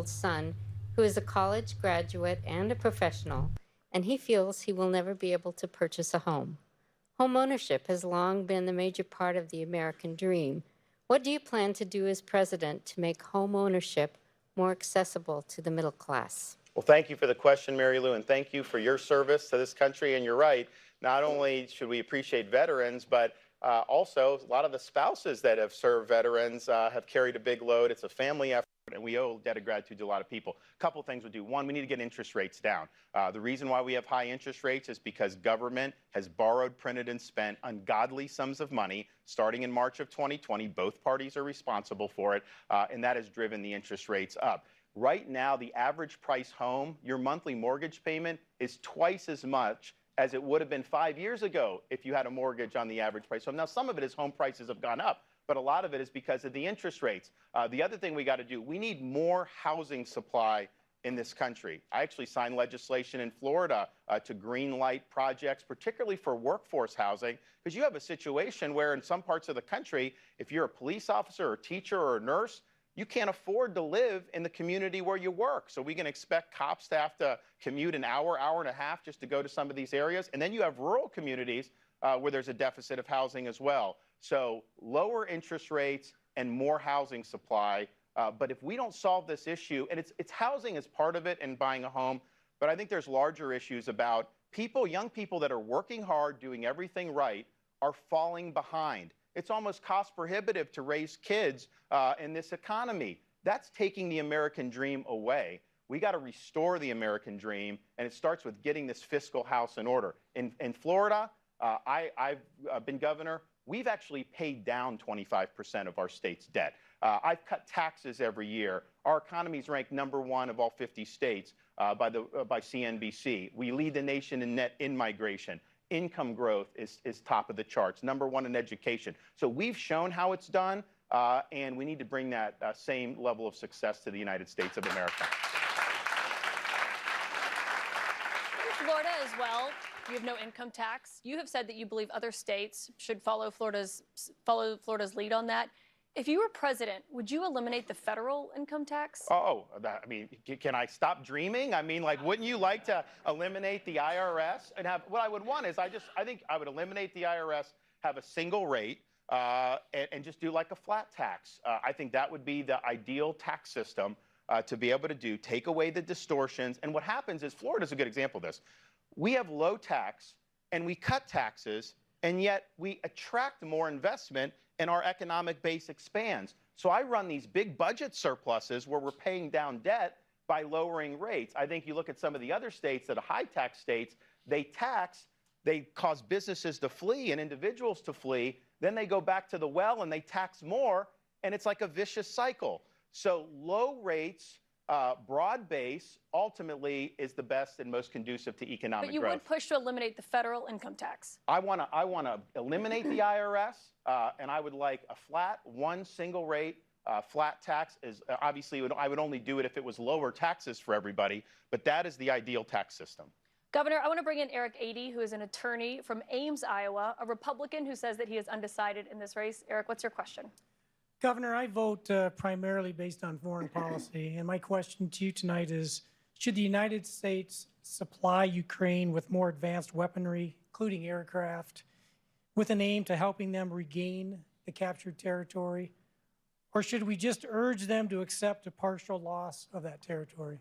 son who is a college graduate and a professional, and he feels he will never be able to purchase a home. Home ownership has long been a major part of the American dream. What do you plan to do as president to make home ownership more accessible to the middle class? Well, thank you for the question, Mary Lou, and thank you for your service to this country. And you're right, not only should we appreciate veterans, but also a lot of the spouses that have served veterans have carried a big load. It's a family effort, and we owe a debt of gratitude to a lot of people. A couple things we'll do. One, we need to get interest rates down. The reason why we have high interest rates is because government has borrowed, printed, and spent ungodly sums of money starting in March of 2020. Both parties are responsible for it, and that has driven the interest rates up. Right now, the average price home, your monthly mortgage payment is twice as much as it would have been 5 years ago if you had a mortgage on the average price home. Now, some of it is home prices have gone up, but a lot of it is because of the interest rates. The other thing we got to do, we need more housing supply in this country. I actually signed legislation in Florida to green light projects, particularly for workforce housing, because you have a situation where in some parts of the country, if you're a police officer or teacher or a nurse, you can't afford to live in the community where you work. So we can expect cops to have to commute an hour, hour and a half just to go to some of these areas. And then you have rural communities where there's a deficit of housing as well. So lower interest rates and more housing supply. But if we don't solve this issue, and it's housing is part of it and buying a home, but I think there's larger issues about people, young people that are working hard, doing everything right, are falling behind. It's almost cost prohibitive to raise kids in this economy. That's taking the American dream away. We got to restore the American dream, and it starts with getting this fiscal house in order. In Florida, I've been governor. We've actually paid down 25% of our state's debt. I've cut taxes every year. Our economy is ranked #1 of all 50 states by CNBC. We lead the nation in net in-migration. Income growth is top of the charts, #1 in education. So we've shown how it's done, and we need to bring that same level of success to the United States of America. In Florida as well, you have no income tax. You have said that you believe other states should follow Florida's lead on that. If you were president, would you eliminate the federal income tax? Oh, I mean, can I stop dreaming? I mean, like, wouldn't you like to eliminate the IRS and have, what I would want is, I think I would eliminate the IRS, have a single rate, and just do like a flat tax. I think that would be the ideal tax system to be able to do, take away the distortions. And what happens is, Florida's a good example of this. We have low tax and we cut taxes, and yet we attract more investment and our economic base expands. So I run these big budget surpluses where we're paying down debt by lowering rates. I think you look at some of the other states that are high tax states, they tax, they cause businesses to flee and individuals to flee, then they go back to the well and they tax more, and it's like a vicious cycle. So low rates, broad base, ultimately is the best and most conducive to economic growth. But you would push to eliminate the federal income tax. I want to eliminate the IRS, and I would like a flat, one single rate flat tax. Is obviously I would only do it if it was lower taxes for everybody, but that is the ideal tax system. Governor, I want to bring in Eric Adey, who is an attorney from Ames, Iowa, a Republican who says that he is undecided in this race. Eric, what's your question? Governor, I vote primarily based on foreign policy, and my question to you tonight is, should the United States supply Ukraine with more advanced weaponry, including aircraft, with an aim to helping them regain the captured territory, or should we just urge them to accept a partial loss of that territory?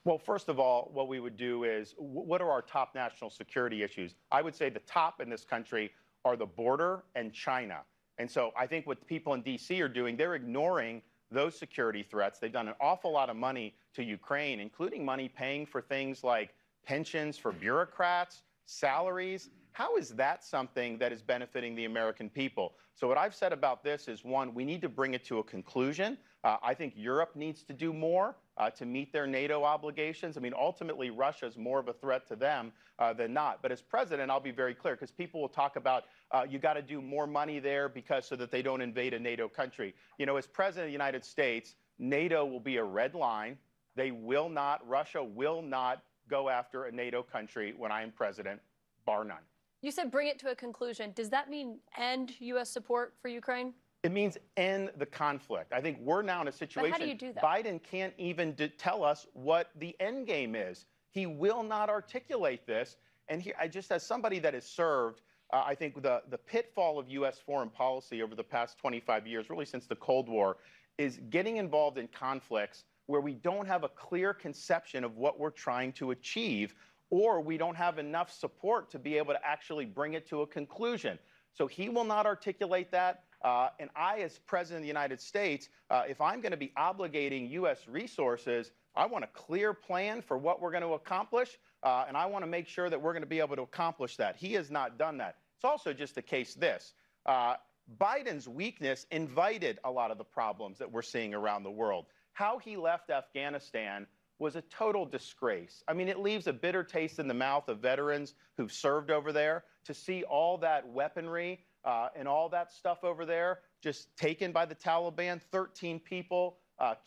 Well, first of all, what we would do is, what are our top national security issues? I would say the top in this country are the border and China. And so I think what people in D.C. are doing, they're ignoring those security threats. They've done an awful lot of money to Ukraine, including money paying for things like pensions for bureaucrats, salaries. How is that something that is benefiting the American people? So what I've said about this is, one, we need to bring it to a conclusion. I think Europe needs to do more to meet their NATO obligations. I mean, ultimately, Russia is more of a threat to them than not. But as president, I'll be very clear, because people will talk about you got to do more money there because so that they don't invade a NATO country. You know, as president of the United States, NATO will be a red line. They will not, Russia will not go after a NATO country when I am president, bar none. You said bring it to a conclusion. Does that mean end U.S. support for Ukraine? It means end the conflict. I think we're now in a situation. But how do you do that? Biden can't even tell us what the end game is. He will not articulate this. And here, just as somebody that has served, I think the pitfall of U.S. foreign policy over the past 25 years, really since the Cold War, is getting involved in conflicts where we don't have a clear conception of what we're trying to achieve, or we don't have enough support to be able to actually bring it to a conclusion. So he will not articulate that. And I, as President of the United States, if I'm going to be obligating U.S. resources, I want a clear plan for what we're going to accomplish, and I want to make sure that we're going to be able to accomplish that. He has not done that. It's also just the case this. Biden's weakness invited a lot of the problems that we're seeing around the world. How he left Afghanistan was a total disgrace. I mean, it leaves a bitter taste in the mouth of veterans who've served over there to see all that weaponry and all that stuff over there just taken by the Taliban, 13 people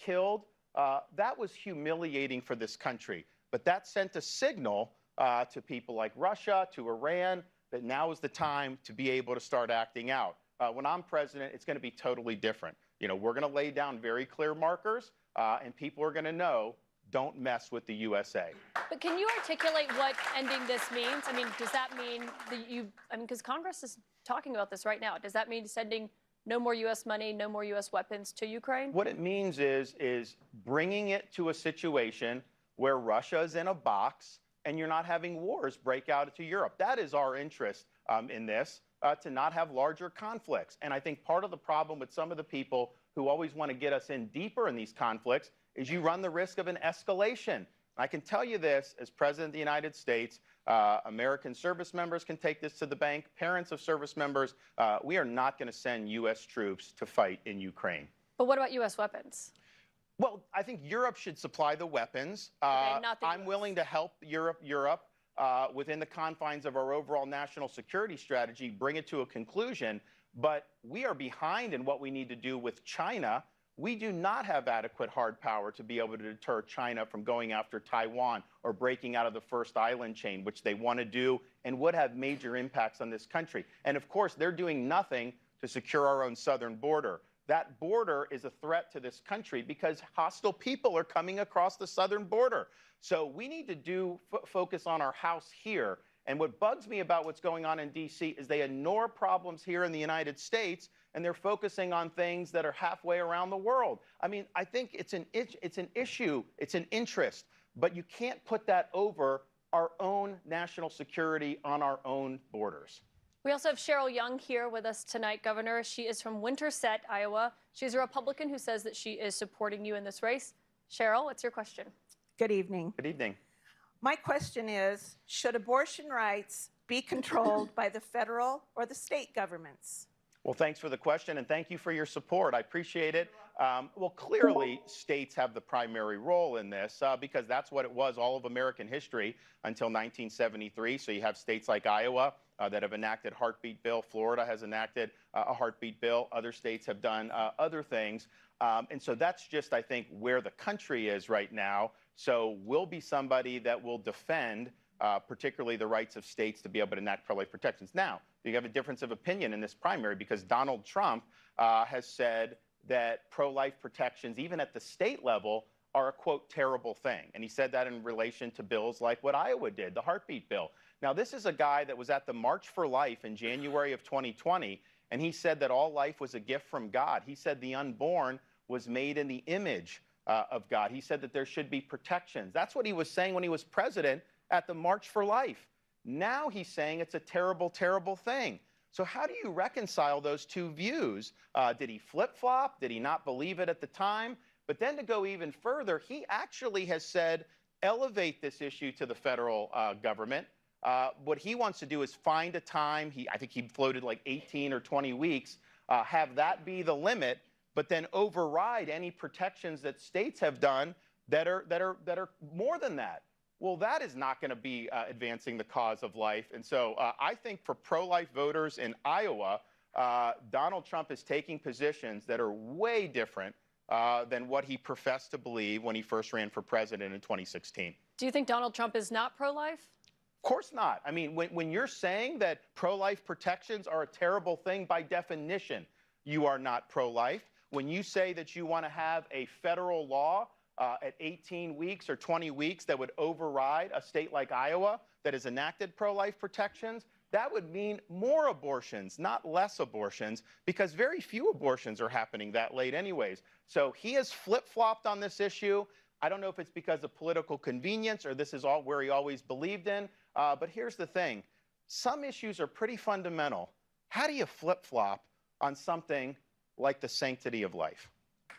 killed. That was humiliating for this country. But that sent a signal to people like Russia, to Iran, that now is the time to be able to start acting out. When I'm president, it's going to be totally different. You know, we're going to lay down very clear markers, and people are going to know, don't mess with the USA. But can you articulate what ending this means? I mean, does that mean that because Congress is talking about this right now. Does that mean sending no more U.S. money, no more U.S. weapons to Ukraine? What it means is bringing it to a situation where Russia is in a box and you're not having wars break out into Europe. That is our interest in this, to not have larger conflicts. And I think part of the problem with some of the people who always want to get us in deeper in these conflicts is you run the risk of an escalation. I can tell you this, as President of the United States, American service members can take this to the bank, parents of service members, we are not going to send U.S. troops to fight in Ukraine. But what about U.S. weapons? Well, I think Europe should supply the weapons. Okay, not the I'm US. willing to help Europe within the confines of our overall national security strategy, bring it to a conclusion. But we are behind in what we need to do with China. We do not have adequate hard power to be able to deter China from going after Taiwan or breaking out of the first island chain, which they want to do and would have major impacts on this country. And of course, they're doing nothing to secure our own southern border. That border is a threat to this country because hostile people are coming across the southern border. So we need to focus on our house here. And what bugs me about what's going on in D.C. is they ignore problems here in the United States, and they're focusing on things that are halfway around the world. I mean, I think it's an issue, it's an interest, but you can't put that over our own national security on our own borders. We also have Cheryl Young here with us tonight, Governor. She is from Winterset, Iowa. She's a Republican who says that she is supporting you in this race. Cheryl, what's your question? Good evening. Good evening. My question is, should abortion rights be controlled by the federal or the state governments? Well, thanks for the question, and thank you for your support. I appreciate it. Well, clearly, states have the primary role in this because that's what it was all of American history until 1973. So you have states like Iowa that have enacted heartbeat bill. Florida has enacted a heartbeat bill. Other states have done other things. And so that's just, I think, where the country is right now. So we'll be somebody that will defend particularly the rights of states to be able to enact pro-life protections. Now, you have a difference of opinion in this primary because Donald Trump has said that pro-life protections, even at the state level, are a, quote, terrible thing. And he said that in relation to bills like what Iowa did, the heartbeat bill. Now, this is a guy that was at the March for Life in January of 2020, and he said that all life was a gift from God. He said the unborn was made in the image of God. He said that there should be protections. That's what he was saying when he was president at the March for Life. Now he's saying it's a terrible, terrible thing. So how do you reconcile those two views? Did he flip-flop? Did he not believe it at the time? But then to go even further, he actually has said, elevate this issue to the federal government. What he wants to do is find a time. I think he floated like 18 or 20 weeks, have that be the limit, but then override any protections that states have done that are more than that. Well, that is not going to be advancing the cause of life. And so I think for pro-life voters in Iowa, Donald Trump is taking positions that are way different than what he professed to believe when he first ran for president in 2016. Do you think Donald Trump is not pro-life? Of course not. I mean, when you're saying that pro-life protections are a terrible thing by definition, you are not pro-life. When you say that you want to have a federal law at 18 weeks or 20 weeks that would override a state like Iowa that has enacted pro-life protections, that would mean more abortions, not less abortions, because very few abortions are happening that late anyways. So he has flip-flopped on this issue. I don't know if it's because of political convenience or this is all where he always believed in, but here's the thing. Some issues are pretty fundamental. How do you flip-flop on something like the sanctity of life?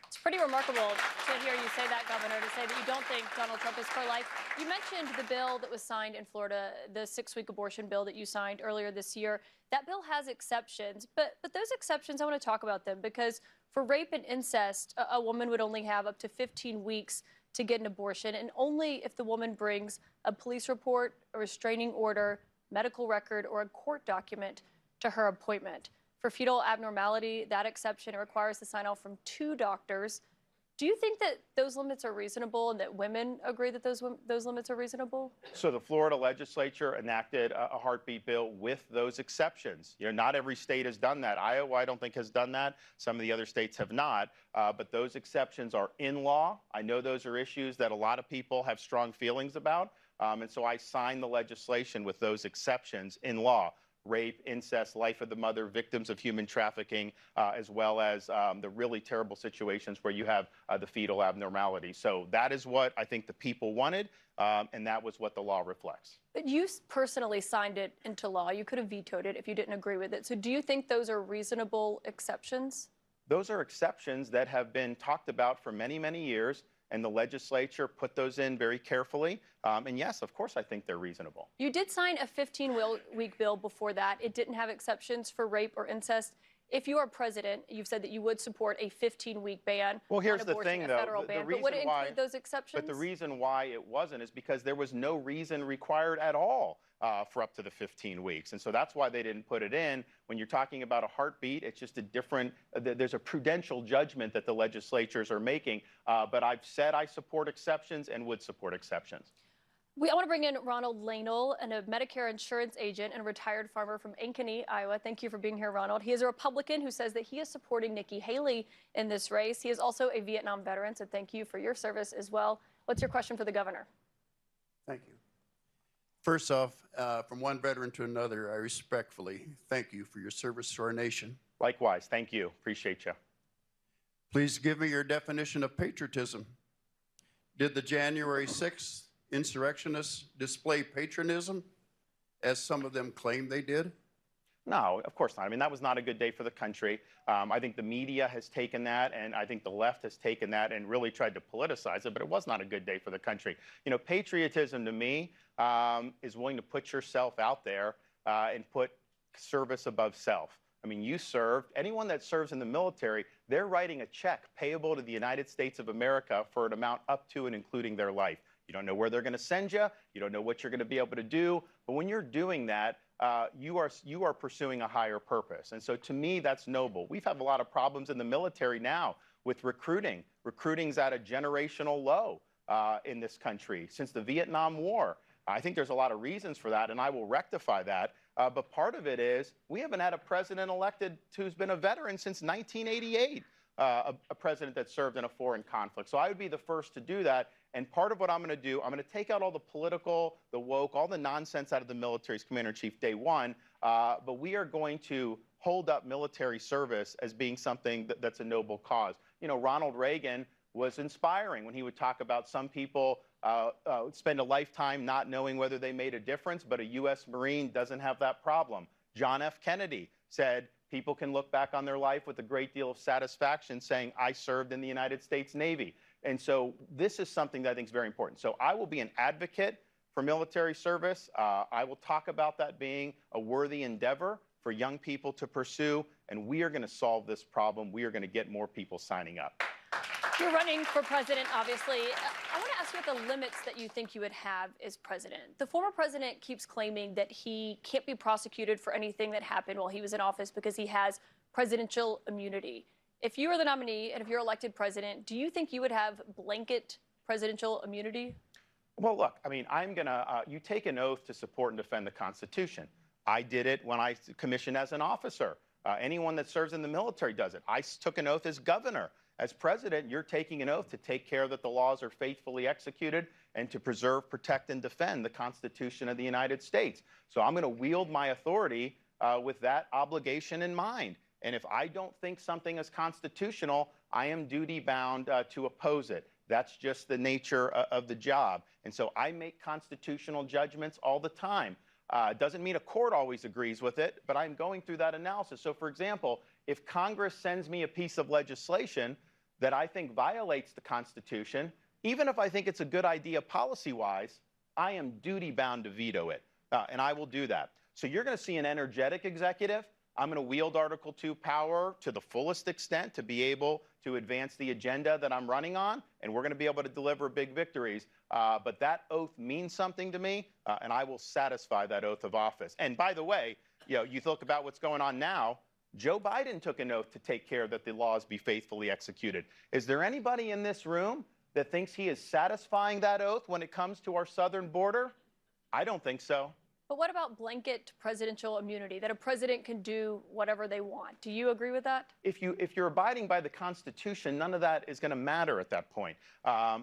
It's pretty remarkable to hear you say that, Governor, to say that you don't think Donald Trump is pro-life. You mentioned the bill that was signed in Florida, the 6-week abortion bill that you signed earlier this year. That bill has exceptions, but those exceptions, I want to talk about them because for rape and incest, a woman would only have up to 15 weeks to get an abortion, and only if the woman brings a police report, a restraining order, medical record, or a court document to her appointment. For fetal abnormality, that exception requires the sign-off from 2 doctors. Do you think that those limits are reasonable and that women agree that those limits are reasonable? So the Florida legislature enacted a heartbeat bill with those exceptions. You know, not every state has done that. Iowa, I don't think, has done that. Some of the other states have not. But those exceptions are in law. I know those are issues that a lot of people have strong feelings about. And so I signed the legislation with those exceptions in law. Rape, incest, life of the mother, victims of human trafficking, as well as the really terrible situations where you have the fetal abnormality. So that is what I think the people wanted, and that was what the law reflects. But you personally signed it into law. You could have vetoed it if you didn't agree with it. So do you think those are reasonable exceptions? Those are exceptions that have been talked about for many, many years. And the legislature put those in very carefully. And yes, of course, I think they're reasonable. You did sign a 15-week bill before that. It didn't have exceptions for rape or incest. If you are president, you've said that you would support a 15-week ban on abortion, a federal ban. But would it include those exceptions? But the reason why it wasn't is because there was no reason required at all for up to the 15 weeks. And so that's why they didn't put it in. When you're talking about a heartbeat, it's just a different, there's a prudential judgment that the legislatures are making. But I've said I support exceptions and would support exceptions. I want to bring in Ronald Lanel, a Medicare insurance agent and a retired farmer from Ankeny, Iowa. Thank you for being here, Ronald. He is a Republican who says that he is supporting Nikki Haley in this race. He is also a Vietnam veteran, so thank you for your service as well. What's your question for the governor? Thank you. First off, from one veteran to another, I respectfully thank you for your service to our nation. Likewise, thank you. Appreciate you. Please give me your definition of patriotism. Did the January 6th insurrectionists display patriotism, as some of them claim they did? No, of course not. I mean, that was not a good day for the country. I think the media has taken that, and I think the left has taken that and really tried to politicize it, but it was not a good day for the country. You know, patriotism to me is willing to put yourself out there and put service above self. I mean, you served. Anyone that serves in the military, they're writing a check payable to the United States of America for an amount up to and including their life. You don't know where they're going to send you. You don't know what you're going to be able to do. But when you're doing that, you are pursuing a higher purpose. And so to me, that's noble. We've had a lot of problems in the military now with recruiting. Recruiting's at a generational low in this country since the Vietnam War. I think there's a lot of reasons for that, and I will rectify that. But part of it is we haven't had a president elected who's been a veteran since 1988. A president that served in a foreign conflict. So I would be the first to do that. And part of what I'm going to do, I'm going to take out all the political, the woke, all the nonsense out of the military's commander-in-chief day one. But we are going to hold up military service as being something that's a noble cause. You know, Ronald Reagan was inspiring when he would talk about some people spend a lifetime not knowing whether they made a difference, but a U.S. Marine doesn't have that problem. John F. Kennedy said, people can look back on their life with a great deal of satisfaction saying, I served in the United States Navy. And so this is something that I think is very important. So I will be an advocate for military service. I will talk about that being a worthy endeavor for young people to pursue. And we are going to solve this problem. We are going to get more people signing up. You're running for president, obviously. I want to ask you about the limits that you think you would have as president. The former president keeps claiming that he can't be prosecuted for anything that happened while he was in office because he has presidential immunity. If you are the nominee and if you're elected president, do you think you would have blanket presidential immunity? Well, look, I mean, you take an oath to support and defend the Constitution. I did it when I commissioned as an officer. Anyone that serves in the military does it. I took an oath as governor. As president, you're taking an oath to take care that the laws are faithfully executed and to preserve, protect, and defend the Constitution of the United States. So I'm going to wield my authority with that obligation in mind. And if I don't think something is constitutional, I am duty-bound to oppose it. That's just the nature of the job. And so I make constitutional judgments all the time. Doesn't mean a court always agrees with it, but I'm going through that analysis. So, for example, if Congress sends me a piece of legislation that I think violates the Constitution, even if I think it's a good idea policy-wise, I am duty-bound to veto it, and I will do that. So you're going to see an energetic executive. I'm going to wield Article 2 power to the fullest extent to be able to advance the agenda that I'm running on, and we're going to be able to deliver big victories. But that oath means something to me, and I will satisfy that oath of office. And by the way, you look about what's going on now. Joe Biden took an oath to take care that the laws be faithfully executed. Is there anybody in this room that thinks he is satisfying that oath when it comes to our southern border? I don't think so. But what about blanket presidential immunity, that a president can do whatever they want? Do you agree with that? If you're abiding by the Constitution, none of that is going to matter at that point.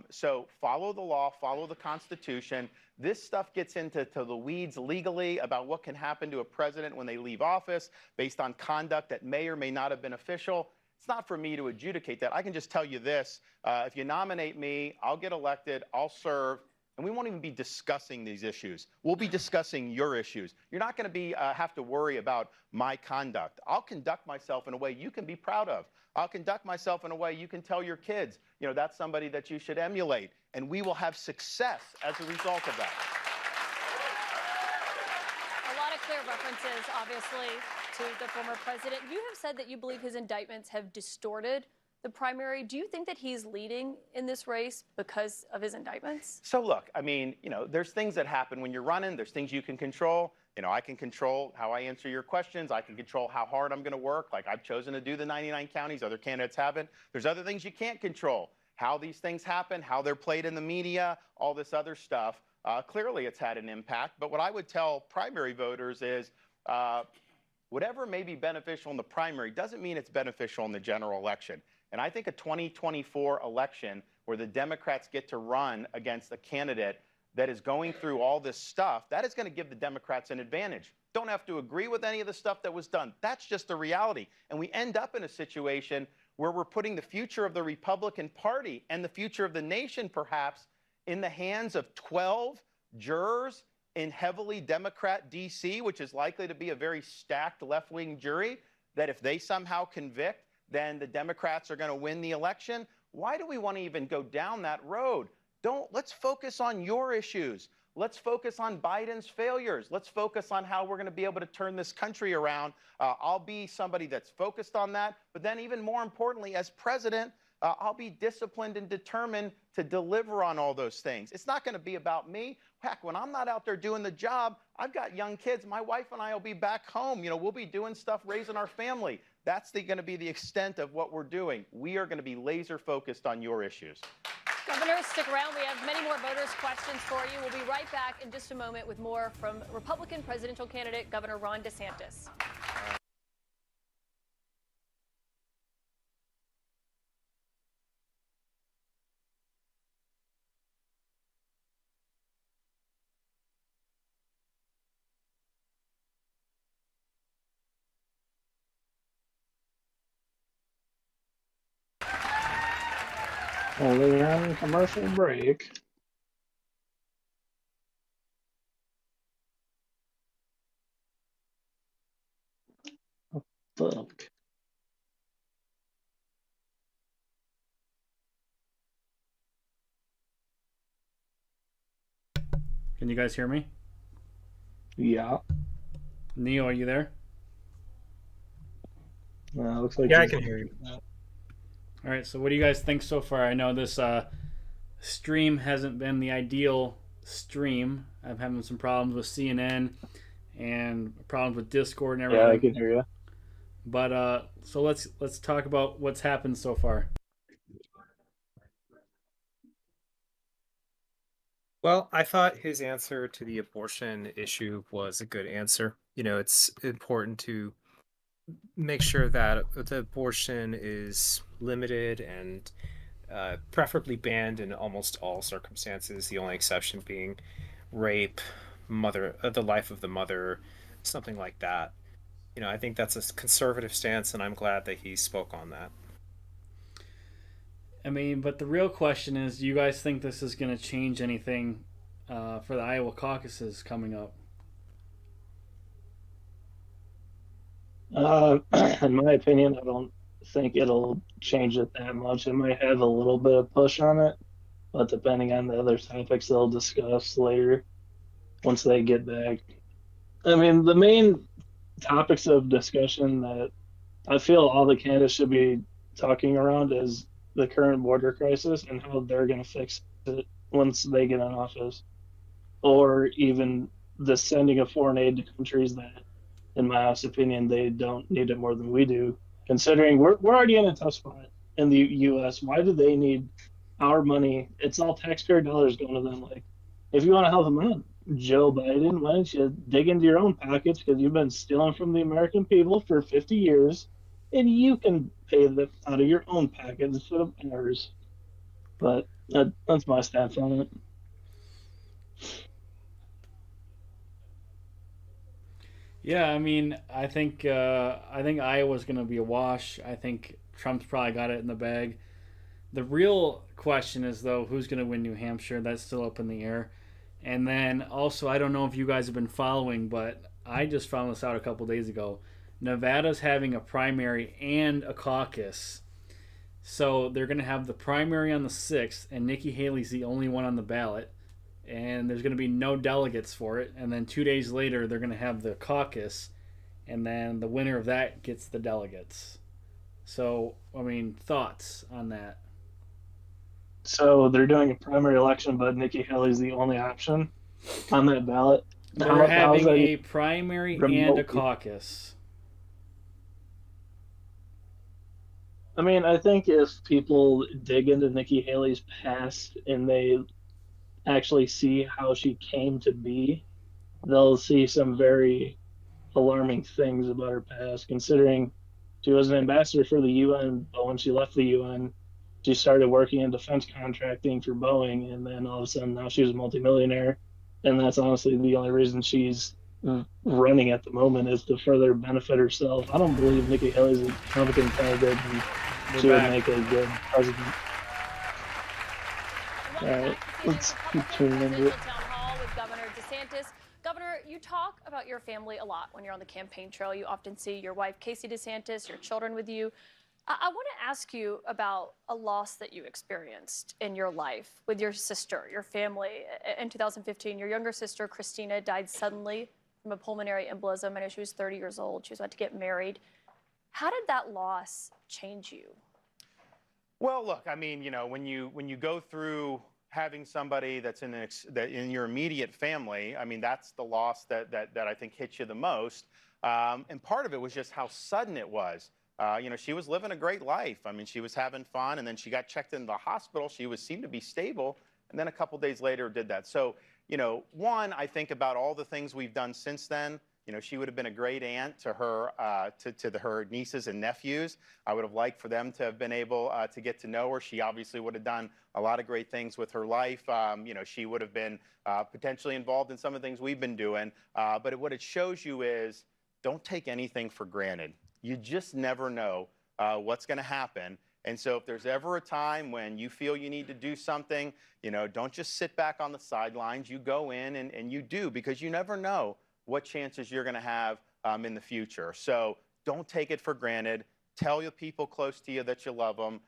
So follow the law, follow the Constitution. This stuff gets into the weeds legally about what can happen to a president when they leave office based on conduct that may or may not have been official. It's not for me to adjudicate that. I can just tell you this. If you nominate me, I'll get elected, I'll serve, and we won't even be discussing these issues. We'll be discussing your issues. You're not going to have to worry about my conduct. I'll conduct myself in a way you can be proud of. I'll conduct myself in a way you can tell your kids, that's somebody that you should emulate. And we will have success as a result of that. A lot of clear references, obviously, to the former president. You have said that you believe his indictments have distorted the primary. Do you think that he's leading in this race because of his indictments? So look, there's things that happen when you're running. There's things you can control. I can control how I answer your questions. I can control how hard I'm going to work. Like I've chosen to do the 99 counties. Other candidates haven't. There's other things you can't control. How these things happen, how they're played in the media, all this other stuff. Clearly, it's had an impact. But what I would tell primary voters is whatever may be beneficial in the primary doesn't mean it's beneficial in the general election. And I think a 2024 election where the Democrats get to run against a candidate that is going through all this stuff, that is going to give the Democrats an advantage. Don't have to agree with any of the stuff that was done. That's just the reality. And we end up in a situation where we're putting the future of the Republican Party and the future of the nation, perhaps, in the hands of 12 jurors in heavily Democrat D.C., which is likely to be a very stacked left-wing jury, that if they somehow convict, then the Democrats are going to win the election. Why do we want to even go down that road? Let's focus on your issues. Let's focus on Biden's failures. Let's focus on how we're going to be able to turn this country around. I'll be somebody that's focused on that. But then even more importantly, as president, I'll be disciplined and determined to deliver on all those things. It's not going to be about me. Heck, when I'm not out there doing the job, I've got young kids. My wife and I will be back home. We'll be doing stuff, raising our family. That's going to be the extent of what we're doing. We are going to be laser focused on your issues. Governor, stick around. We have many more voters' questions for you. We'll be right back in just a moment with more from Republican presidential candidate Governor Ron DeSantis. Only on commercial break. Oh, fuck. Can you guys hear me? Yeah. Neo, are you there? Looks like Yeah, I can hear you. All right, so what do you guys think so far? I know this stream hasn't been the ideal stream. I'm having some problems with CNN and problems with Discord and everything. Yeah, I can hear you. But so let's talk about what's happened so far. Well, I thought his answer to the abortion issue was a good answer. It's important to make sure that the abortion is limited and preferably banned in almost all circumstances. The only exception being rape, the life of the mother, something like that. I think that's a conservative stance, and I'm glad that he spoke on that. I mean, but the real question is, do you guys think this is going to change anything for the Iowa caucuses coming up? In my opinion, I don't think it'll change it that much. It might have a little bit of push on it, but depending on the other topics they'll discuss later, once they get back. I mean, the main topics of discussion that I feel all the candidates should be talking around is the current border crisis and how they're going to fix it once they get in office, or even the sending of foreign aid to countries that, in my honest opinion, they don't need it more than we do. Considering we're already in a tough spot in the U.S., why do they need our money? It's all taxpayer dollars going to them. Like, if you want to help them out, Joe Biden, why don't you dig into your own pockets because you've been stealing from the American people for 50 years, and you can pay them out of your own pocket instead of ours. But that's my stance on it. Yeah, I mean, I think Iowa's going to be a wash. I think Trump's probably got it in the bag. The real question is, though, who's going to win New Hampshire? That's still up in the air. And then also, I don't know if you guys have been following, but I just found this out a couple days ago. Nevada's having a primary and a caucus. So they're going to have the primary on the 6th, and Nikki Haley's the only one on the ballot. And there's going to be no delegates for it. And then 2 days later, they're going to have the caucus, and then the winner of that gets the delegates. So, I mean, thoughts on that? So they're doing a primary election, but Nikki Haley's the only option on that ballot. They're having that a primary and a remotely? caucus. I mean, I think if people dig into Nikki Haley's past and they actually see how she came to be, they'll see some very alarming things about her past, considering she was an ambassador for the UN, but when she left the UN, she started working in defense contracting for Boeing, and then all of a sudden now she's a multimillionaire. And that's honestly the only reason she's running at the moment is to further benefit herself. I don't believe Nikki Haley's a competent candidate and she would make a good president. All right, let's keep tuning into it. Town hall with Governor DeSantis. Governor, you talk about your family a lot when you're on the campaign trail. You often see your wife, Casey DeSantis, your children with you. I want to ask you about a loss that you experienced in your life with your sister, your family. In 2015, your younger sister, Christina, died suddenly from a pulmonary embolism. I know she was 30 years old. She was about to get married. How did that loss change you? Well, look, I mean, when you go through having somebody that's in your immediate family, I mean, that's the loss that I think hits you the most. And part of it was just how sudden it was. She was living a great life. I mean, she was having fun, and then she got checked into the hospital. She seemed to be stable, and then a couple days later did that. So, one, I think about all the things we've done since then. She would have been a great aunt to her her nieces and nephews. I would have liked for them to have been able to get to know her. She obviously would have done a lot of great things with her life. She would have been potentially involved in some of the things we've been doing. But what it shows you is don't take anything for granted. You just never know what's going to happen. And so if there's ever a time when you feel you need to do something, don't just sit back on the sidelines. You go in and you do, because you never know what chances you're going to have in the future. So don't take it for granted. Tell your people close to you that you love them,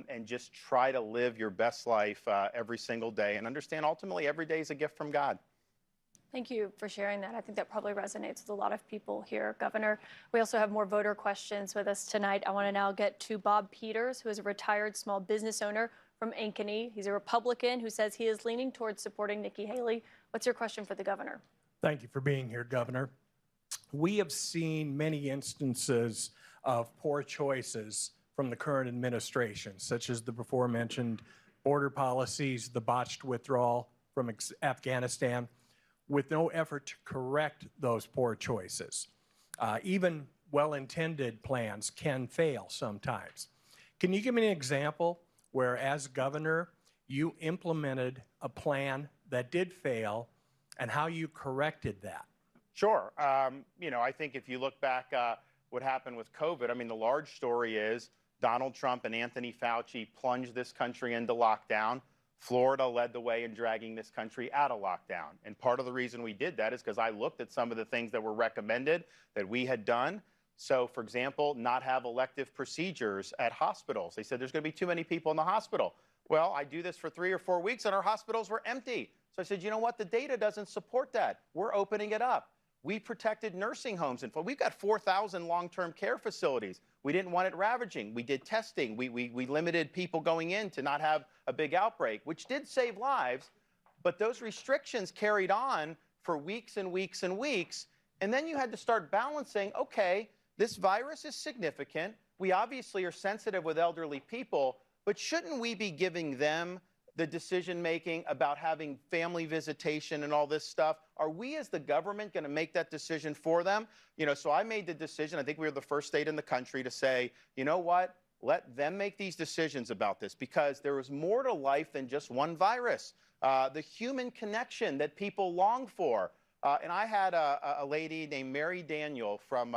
and just try to live your best life every single day. And understand ultimately every day is a gift from God. Thank you for sharing that. I think that probably resonates with a lot of people here, Governor. We also have more voter questions with us tonight. I want to now get to Bob Peters, who is a retired small business owner from Ankeny. He's a Republican who says he is leaning towards supporting Nikki Haley. What's your question for the governor? Thank you for being here, Governor. We have seen many instances of poor choices from the current administration, such as the before-mentioned border policies, the botched withdrawal from Afghanistan, with no effort to correct those poor choices. Even well-intended plans can fail sometimes. Can you give me an example where, as governor, you implemented a plan that did fail and how you corrected that? Sure. I think if you look back what happened with COVID, I mean, the large story is Donald Trump and Anthony Fauci plunged this country into lockdown. Florida led the way in dragging this country out of lockdown. And part of the reason we did that is because I looked at some of the things that were recommended that we had done. So, for example, not have elective procedures at hospitals. They said there's going to be too many people in the hospital. Well, I do this for 3 or 4 weeks and our hospitals were empty. So I said, you know what? The data doesn't support that. We're opening it up. We protected nursing homes. And we've got 4,000 long-term care facilities. We didn't want it ravaging. We did testing. We limited people going in to not have a big outbreak, which did save lives. But those restrictions carried on for weeks and weeks and weeks. And then you had to start balancing, okay, this virus is significant. We obviously are sensitive with elderly people, but shouldn't we be giving them the decision-making about having family visitation and all this stuff? Are we as the government going to make that decision for them? So I made the decision. I think we were the first state in the country to say, you know what? Let them make these decisions about this, because there is more to life than just one virus. The human connection that people long for. And I had a lady named Mary Daniel from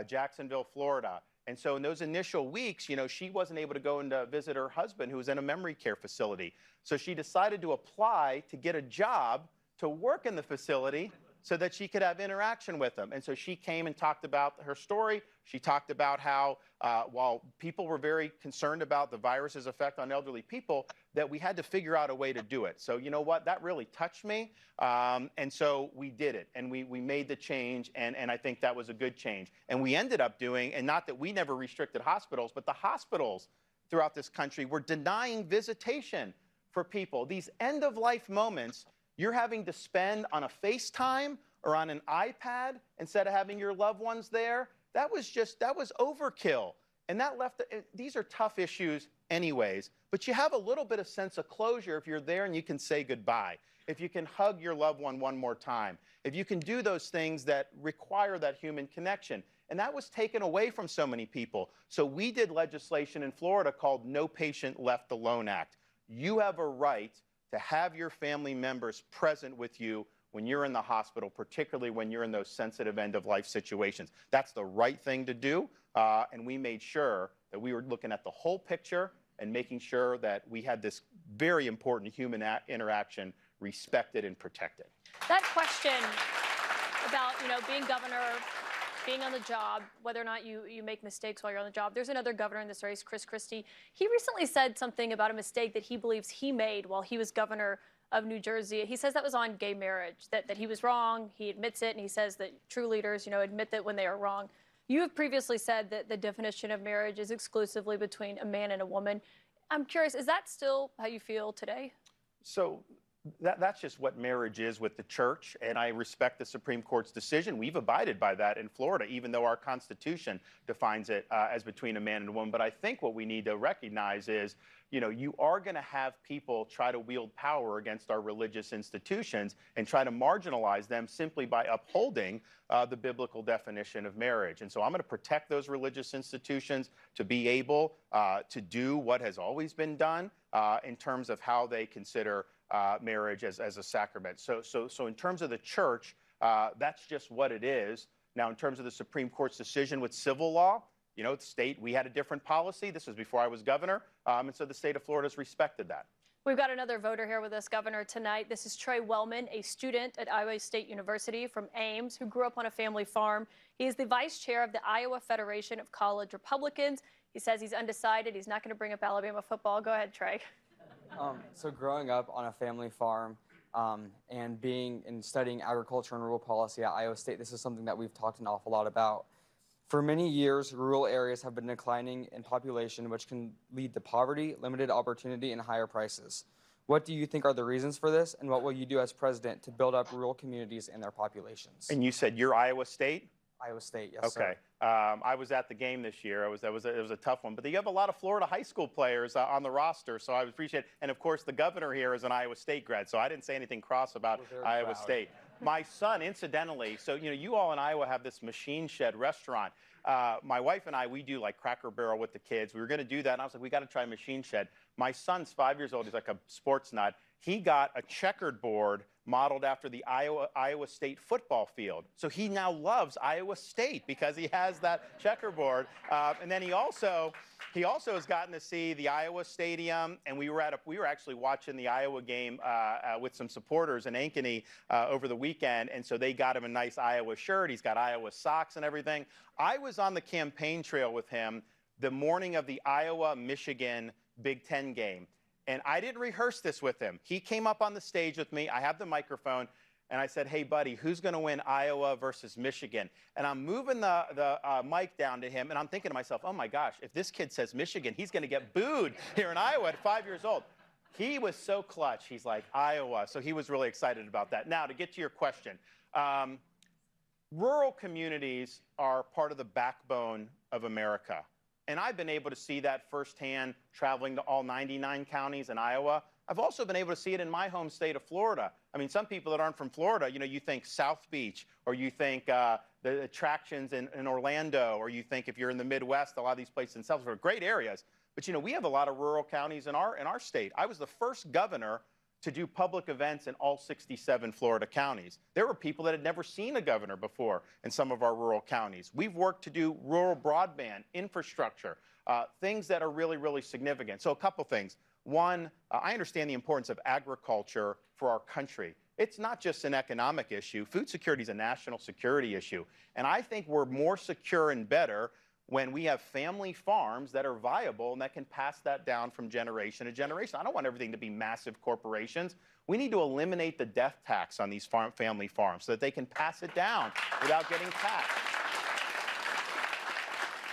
Jacksonville, Florida. And so in those initial weeks, she wasn't able to go and visit her husband, who was in a memory care facility. So she decided to apply to get a job to work in the facility so that she could have interaction with him. And so she came and talked about her story. She talked about how while people were very concerned about the virus's effect on elderly people, that we had to figure out a way to do it. So you know what? That really touched me. And so we did it. And we made the change. And I think that was a good change. And we ended up doing, and not that we never restricted hospitals, but the hospitals throughout this country were denying visitation for people. These end-of-life moments you're having to spend on a FaceTime or on an iPad instead of having your loved ones there. That was overkill. And that left, these are tough issues anyways, but you have a little bit of sense of closure if you're there and you can say goodbye, if you can hug your loved one more time, if you can do those things that require that human connection. And that was taken away from so many people. So we did legislation in Florida called No Patient Left Alone Act. You have a right to have your family members present with you when you're in the hospital, particularly when you're in those sensitive end-of-life situations. That's the right thing to do, and we made sure that we were looking at the whole picture and making sure that we had this very important human interaction respected and protected. That question about, being governor, being on the job, whether or not you make mistakes while you're on the job. There's another governor in this race, Chris Christie. He recently said something about a mistake that he believes he made while he was governor of New Jersey. He says that was on gay marriage, that he was wrong. He admits it, and he says that true leaders, admit that when they are wrong. You have previously said that the definition of marriage is exclusively between a man and a woman. I'm curious, is that still how you feel today? So that's just what marriage is with the church, and I respect the Supreme Court's decision. We've abided by that in Florida, even though our Constitution defines it as between a man and a woman. But I think what we need to recognize is, you are going to have people try to wield power against our religious institutions and try to marginalize them simply by upholding the biblical definition of marriage. And so I'm going to protect those religious institutions to be able to do what has always been done in terms of how they consider marriage as a sacrament. So in terms of the church, that's just what it is. Now, in terms of the Supreme Court's decision with civil law, the state, we had a different policy. This was before I was governor. And so the state of Florida has respected that. We've got another voter here with us, Governor, tonight. This is Trey Wellman, a student at Iowa State University from Ames, who grew up on a family farm. He is the vice chair of the Iowa Federation of College Republicans. He says he's undecided. He's not going to bring up Alabama football. Go ahead, Trey. So growing up on a family farm and studying agriculture and rural policy at Iowa State, this is something that we've talked an awful lot about. For many years, rural areas have been declining in population, which can lead to poverty, limited opportunity, and higher prices. What do you think are the reasons for this, and what will you do as president to build up rural communities and their populations? And you said you're Iowa State? Iowa State, yes, okay. sir. I was at the game this year. It was a tough one. But you have a lot of Florida high school players on the roster, so I appreciate it. And, of course, the governor here is an Iowa State grad, so I didn't say anything cross about Iowa State. My son, incidentally, so, you all in Iowa have this Machine Shed restaurant. my wife and I, we do like Cracker Barrel with the kids. We were going to do that, and I was like, we got to try Machine Shed. My son's 5 years old. He's like a sports nut. He got a checkered board modeled after the Iowa State football field. So he now loves Iowa State because he has that checkerboard. And then he also has gotten to see the Iowa Stadium, and we were actually watching the Iowa game with some supporters in Ankeny over the weekend, and so they got him a nice Iowa shirt. He's got Iowa socks and everything. I was on the campaign trail with him the morning of the Iowa-Michigan Big Ten game. And I didn't rehearse this with him. He came up on the stage with me. I have the microphone. And I said, hey, buddy, who's going to win Iowa versus Michigan? And I'm moving the mic down to him. And I'm thinking to myself, oh, my gosh, if this kid says Michigan, he's going to get booed here in Iowa at 5 years old. He was so clutch. He's like, Iowa. So he was really excited about that. Now, to get to your question, rural communities are part of the backbone of America. And I've been able to see that firsthand traveling to all 99 counties in Iowa. I've also been able to see it in my home state of Florida. I mean, some people that aren't from Florida, you think South Beach, or you think the attractions in Orlando, or you think if you're in the Midwest, a lot of these places in South Florida, great areas. But, we have a lot of rural counties in our state. I was the first governor to do public events in all 67 Florida counties. There were people that had never seen a governor before in some of our rural counties. We've worked to do rural broadband, infrastructure, things that are really, really significant. So a couple things. One, I understand the importance of agriculture for our country. It's not just an economic issue. Food security is a national security issue. And I think we're more secure and better when we have family farms that are viable and that can pass that down from generation to generation. I don't want everything to be massive corporations. We need to eliminate the death tax on these family farms so that they can pass it down without getting taxed.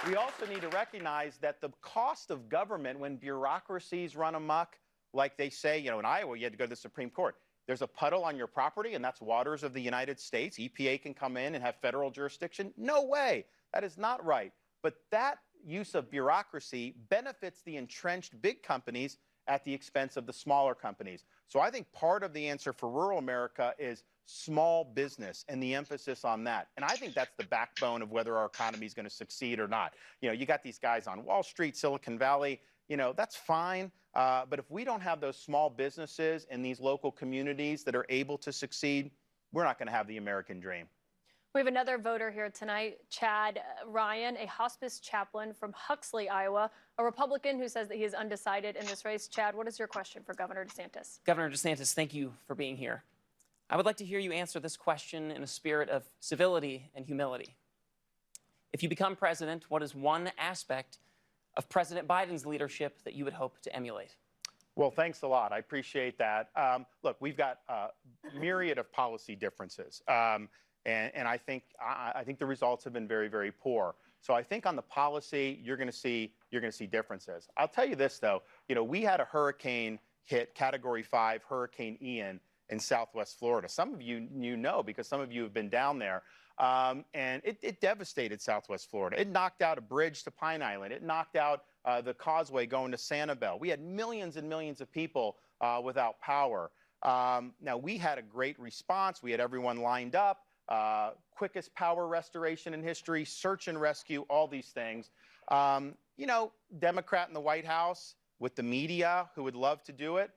We also need to recognize that the cost of government when bureaucracies run amok, like they say, in Iowa, you had to go to the Supreme Court. There's a puddle on your property, and that's waters of the United States. EPA can come in and have federal jurisdiction. No way. That is not right. But that use of bureaucracy benefits the entrenched big companies at the expense of the smaller companies. So I think part of the answer for rural America is small business and the emphasis on that. And I think that's the backbone of whether our economy is going to succeed or not. You got these guys on Wall Street, Silicon Valley, that's fine. But if we don't have those small businesses in these local communities that are able to succeed, we're not going to have the American dream. We have another voter here tonight, Chad Ryan, a hospice chaplain from Huxley, Iowa, a Republican who says that he is undecided in this race. Chad, what is your question for Governor DeSantis? Governor DeSantis, thank you for being here. I would like to hear you answer this question in a spirit of civility and humility. If you become president, what is one aspect of President Biden's leadership that you would hope to emulate? Well, thanks a lot. I appreciate that. Look, we've got a myriad of policy differences. And I think the results have been very, very poor. So I think on the policy, you're going to see differences. I'll tell you this, though. We had a hurricane hit, Category 5, Hurricane Ian, in Southwest Florida. Some of you know because some of you have been down there. And it devastated Southwest Florida. It knocked out a bridge to Pine Island. It knocked out the causeway going to Sanibel. We had millions and millions of people without power. Now, we had a great response. We had everyone lined up. Quickest power restoration in history, search and rescue, all these things. Democrat in the White House with the media who would love to do it.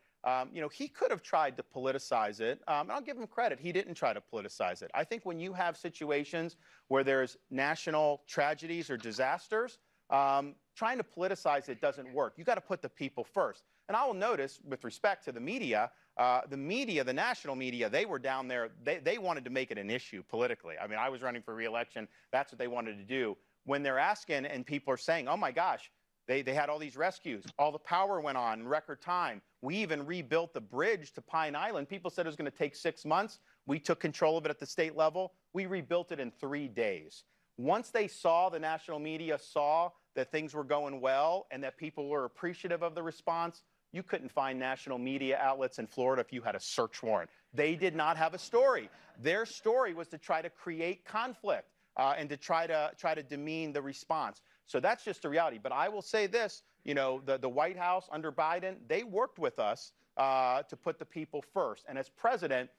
He could have tried to politicize it. And I'll give him credit. He didn't try to politicize it. I think when you have situations where there's national tragedies or disasters, trying to politicize it doesn't work. You got to put the people first. And I will notice, with respect to the media, the national media, they were down there. They wanted to make it an issue politically. I mean, I was running for re-election. That's what they wanted to do. When they're asking and people are saying, oh, my gosh, they had all these rescues. All the power went on in record time. We even rebuilt the bridge to Pine Island. People said it was going to take 6 months. We took control of it at the state level. We rebuilt it in 3 days. Once the national media saw that things were going well and that people were appreciative of the response, you couldn't find national media outlets in Florida if you had a search warrant. They did not have a story. Their story was to try to create conflict and to try to demean the response. So that's just the reality. But I will say this, the White House under Biden, they worked with us to put the people first. And as president,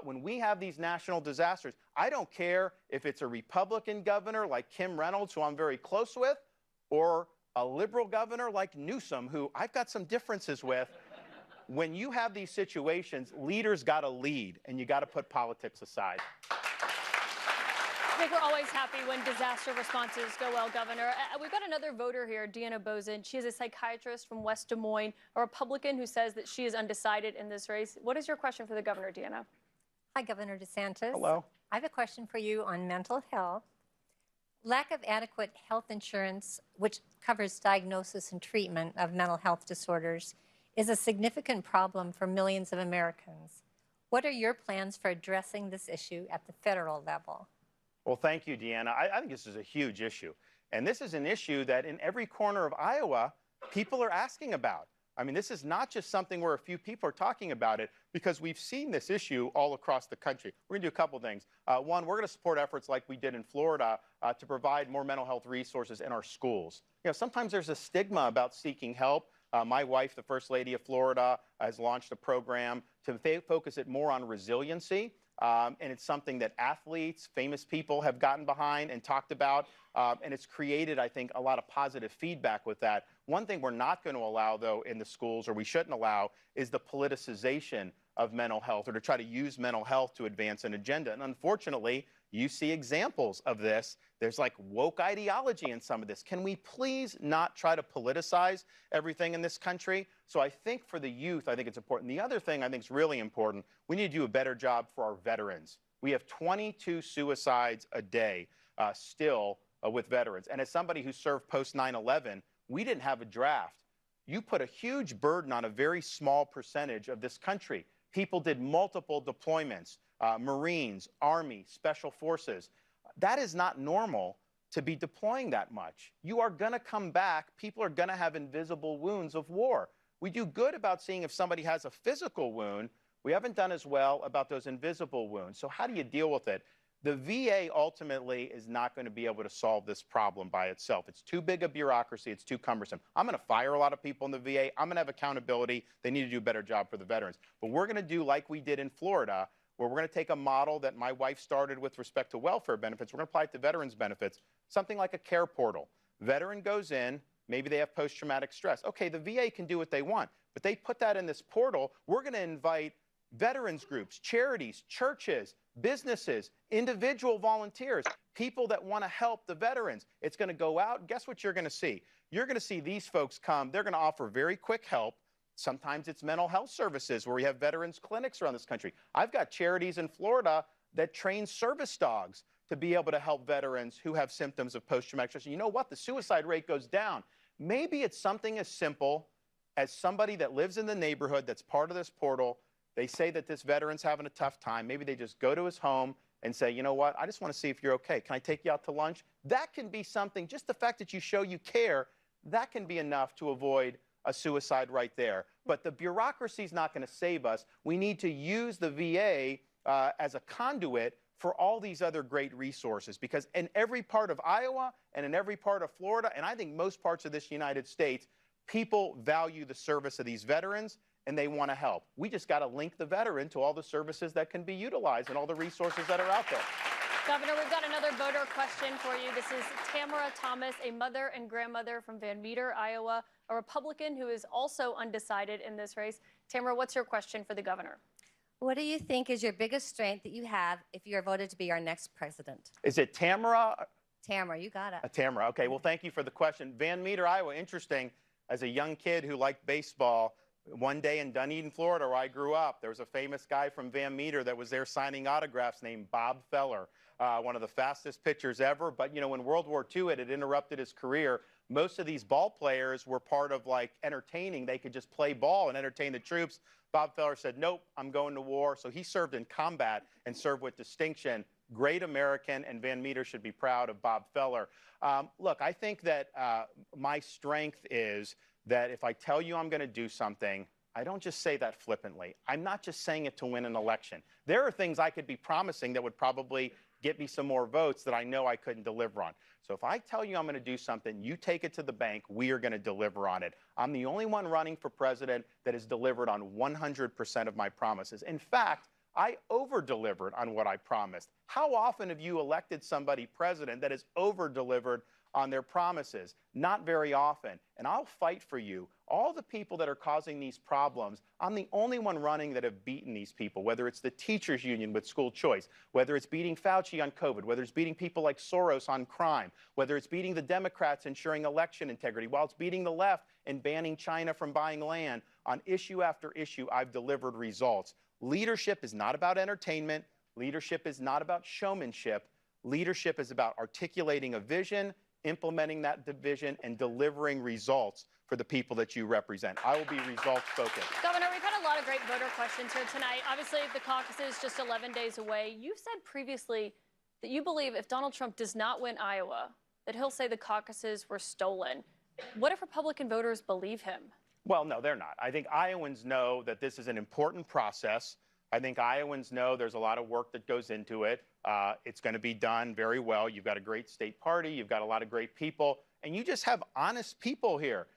When we have these national disasters, I don't care if it's a Republican governor like Kim Reynolds, who I'm very close with, or a liberal governor like Newsom, who I've got some differences with. When you have these situations, leaders got to lead, and you got to put politics aside. I think we're always happy when disaster responses go well, Governor. We've got another voter here, Deanna Bozen. She is a psychiatrist from West Des Moines, a Republican who says that she is undecided in this race. What is your question for the governor, Deanna? Hi, Governor DeSantis. Hello. I have a question for you on mental health. Lack of adequate health insurance, which covers diagnosis and treatment of mental health disorders, is a significant problem for millions of Americans. What are your plans for addressing this issue at the federal level? Well, thank you, Deanna. I think this is a huge issue. And this is an issue that in every corner of Iowa, people are asking about. I mean, this is not just something where a few people are talking about it, because we've seen this issue all across the country. We're going to do a couple things. One, we're going to support efforts like we did in Florida to provide more mental health resources in our schools. You know, sometimes there's a stigma about seeking help. My wife, the First Lady of Florida, has launched a program to focus it more on resiliency. And it's something that athletes, famous people have gotten behind and talked about. And it's created, I think, a lot of positive feedback with that. One thing we're not going to allow, though, in the schools, or we shouldn't allow, is the politicization of mental health, or to try to use mental health to advance an agenda. And unfortunately, you see examples of this. There's like woke ideology in some of this. Can we please not try to politicize everything in this country? So I think for the youth, I think it's important. The other thing I think is really important, we need to do a better job for our veterans. We have 22 suicides a day still with veterans. And as somebody who served post 9/11, we didn't have a draft. You put a huge burden on a very small percentage of this country. People did multiple deployments. Marines, Army, Special Forces. That is not normal to be deploying that much. You are going to come back. People are going to have invisible wounds of war. We do good about seeing if somebody has a physical wound. We haven't done as well about those invisible wounds. So how do you deal with it? The VA ultimately is not going to be able to solve this problem by itself. It's too big a bureaucracy. It's too cumbersome. I'm going to fire a lot of people in the VA. I'm going to have accountability. They need to do a better job for the veterans. But we're going to do like we did in Florida, where we're going to take a model that my wife started with respect to welfare benefits. We're going to apply it to veterans benefits, something like a care portal. Veteran goes in, maybe they have post-traumatic stress. Okay, the VA can do what they want, but they put that in this portal. We're going to invite veterans groups, charities, churches, businesses, individual volunteers, people that want to help the veterans. It's going to go out. Guess what you're going to see? You're going to see these folks come. They're going to offer very quick help. Sometimes it's mental health services where we have veterans clinics around this country. I've got charities in Florida that train service dogs to be able to help veterans who have symptoms of post-traumatic stress. And you know what? The suicide rate goes down. Maybe it's something as simple as somebody that lives in the neighborhood that's part of this portal. They say that this veteran's having a tough time. Maybe they just go to his home and say, you know what? I just want to see if you're okay. Can I take you out to lunch? That can be something, just the fact that you show you care, that can be enough to avoid a suicide right there. But the bureaucracy is not going to save us. We need to use the VA as a conduit for all these other great resources, because in every part of Iowa and in every part of Florida, and I think most parts of this United States, people value the service of these veterans and they want to help. We just got to link the veteran to all the services that can be utilized and all the resources that are out there. Governor, we've got another voter question for you. This is Tamara Thomas, a mother and grandmother from Van Meter, Iowa, a Republican who is also undecided in this race. Tamara, what's your question for the governor? What do you think is your biggest strength that you have if you are voted to be our next president? Is it Tamara? Tamara, you got it. Tamara. Okay, well, thank you for the question. Van Meter, Iowa, interesting. As a young kid who liked baseball, one day in Dunedin, Florida, where I grew up, there was a famous guy from Van Meter that was there signing autographs named Bob Feller, one of the fastest pitchers ever. But, you know, when World War II had interrupted his career, most of these ball players were part of, like, entertaining. They could just play ball and entertain the troops. Bob Feller said, nope, I'm going to war. So he served in combat and served with distinction. Great American, and Van Meter should be proud of Bob Feller. Look, I think that my strength is that if I tell you I'm going to do something, I don't just say that flippantly. I'm not just saying it to win an election. There are things I could be promising that would probably get me some more votes that I know I couldn't deliver on. So if I tell you I'm going to do something, you take it to the bank, we are going to deliver on it. I'm the only one running for president that has delivered on 100% of my promises. In fact, I over-delivered on what I promised. How often have you elected somebody president that has over-delivered on their promises? Not very often. And I'll fight for you. All the people that are causing these problems, I'm the only one running that have beaten these people, whether it's the teachers union with school choice, whether it's beating Fauci on COVID, whether it's beating people like Soros on crime, whether it's beating the Democrats ensuring election integrity, while it's beating the left and banning China from buying land. On issue after issue, I've delivered results. Leadership is not about entertainment. Leadership is not about showmanship. Leadership is about articulating a vision, implementing that vision, and delivering results for the people that you represent. I will be results focused. Governor, we've had a lot of great voter questions here tonight. Obviously, the caucus is just 11 days away. You've said previously that you believe if Donald Trump does not win Iowa, that he'll say the caucuses were stolen. What if Republican voters believe him? Well, no, they're not. I think Iowans know that this is an important process. I think Iowans know there's a lot of work that goes into it. It's going to be done very well. You've got a great state party. You've got a lot of great people. And you just have honest people here.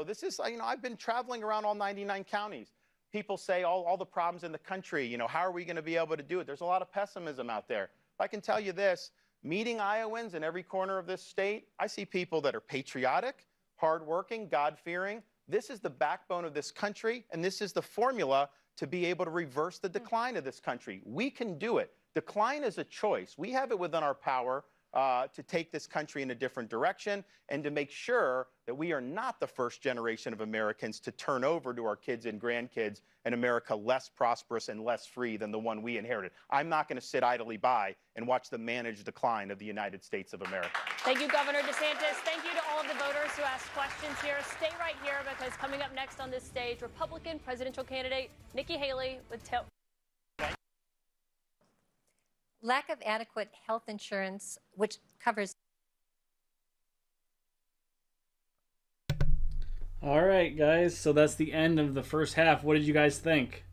This is, I've been traveling around all 99 counties. People say all the problems in the country, how are we going to be able to do it? There's a lot of pessimism out there. I can tell you this, meeting Iowans in every corner of this state, I see people that are patriotic, hardworking, God-fearing. This is the backbone of this country, and this is the formula to be able to reverse the decline of this country. We can do it. Decline is a choice. We have it within our power to take this country in a different direction and to make sure that we are not the first generation of Americans to turn over to our kids and grandkids an America less prosperous and less free than the one we inherited. I'm not going to sit idly by and watch the managed decline of the United States of America. Thank you, Governor DeSantis. Thank you to all of the voters who asked questions here. Stay right here because coming up next on this stage, Republican presidential candidate Nikki Haley with Lack of adequate health insurance, which covers. All right, guys. So that's the end of the first half. What did you guys think?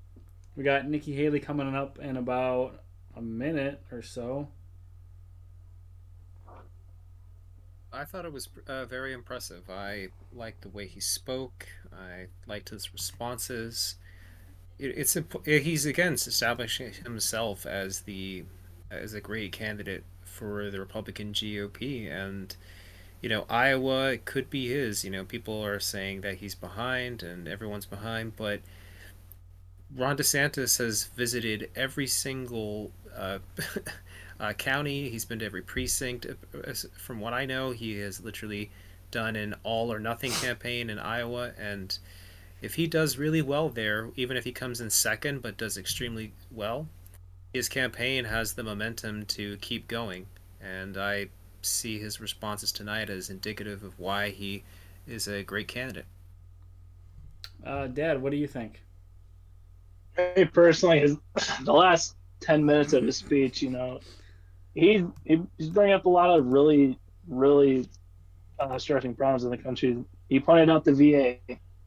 We got Nikki Haley coming up in about a minute or so. I thought it was very impressive. I liked the way he spoke. I liked his responses. He's again establishing himself as a great candidate for the Republican GOP, and Iowa could be his. People are saying that he's behind and everyone's behind, but Ron DeSantis has visited every single county. He's been to every precinct. From what I know, he has literally done an all or nothing campaign in Iowa, and if he does really well there, even if he comes in second but does extremely well, his campaign has the momentum to keep going, and I see his responses tonight as indicative of why he is a great candidate. Dad, what do you think? Me personally, the last 10 minutes of his speech, he's bringing up a lot of really stressing problems in the country. He pointed out the VA.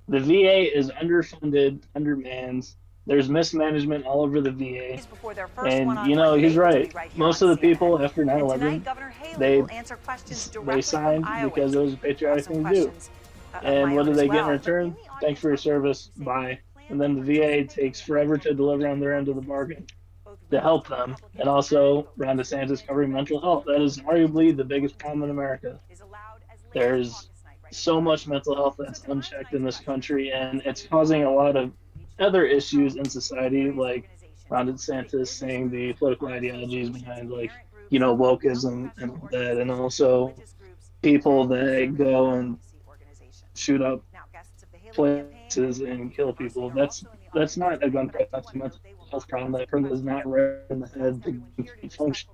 The VA is underfunded, undermanned. There's mismanagement all over the VA. And, he's right. Most of the people after 9/11, they signed because it was a patriotic thing to do. And what do they get in return? Thanks for your service. Bye. And then the VA takes forever to deliver on their end of the bargain to help them. And also, Ron DeSantis covering mental health. That is arguably the biggest problem in America. There's so much mental health that's unchecked in this country, and it's causing a lot of other issues in society, like Ron DeSantis saying the political ideologies behind, wokeism and all that, and also people that go and shoot up places and kill people. That's not a gun problem. That's a mental health problem. That person is not right in the head to function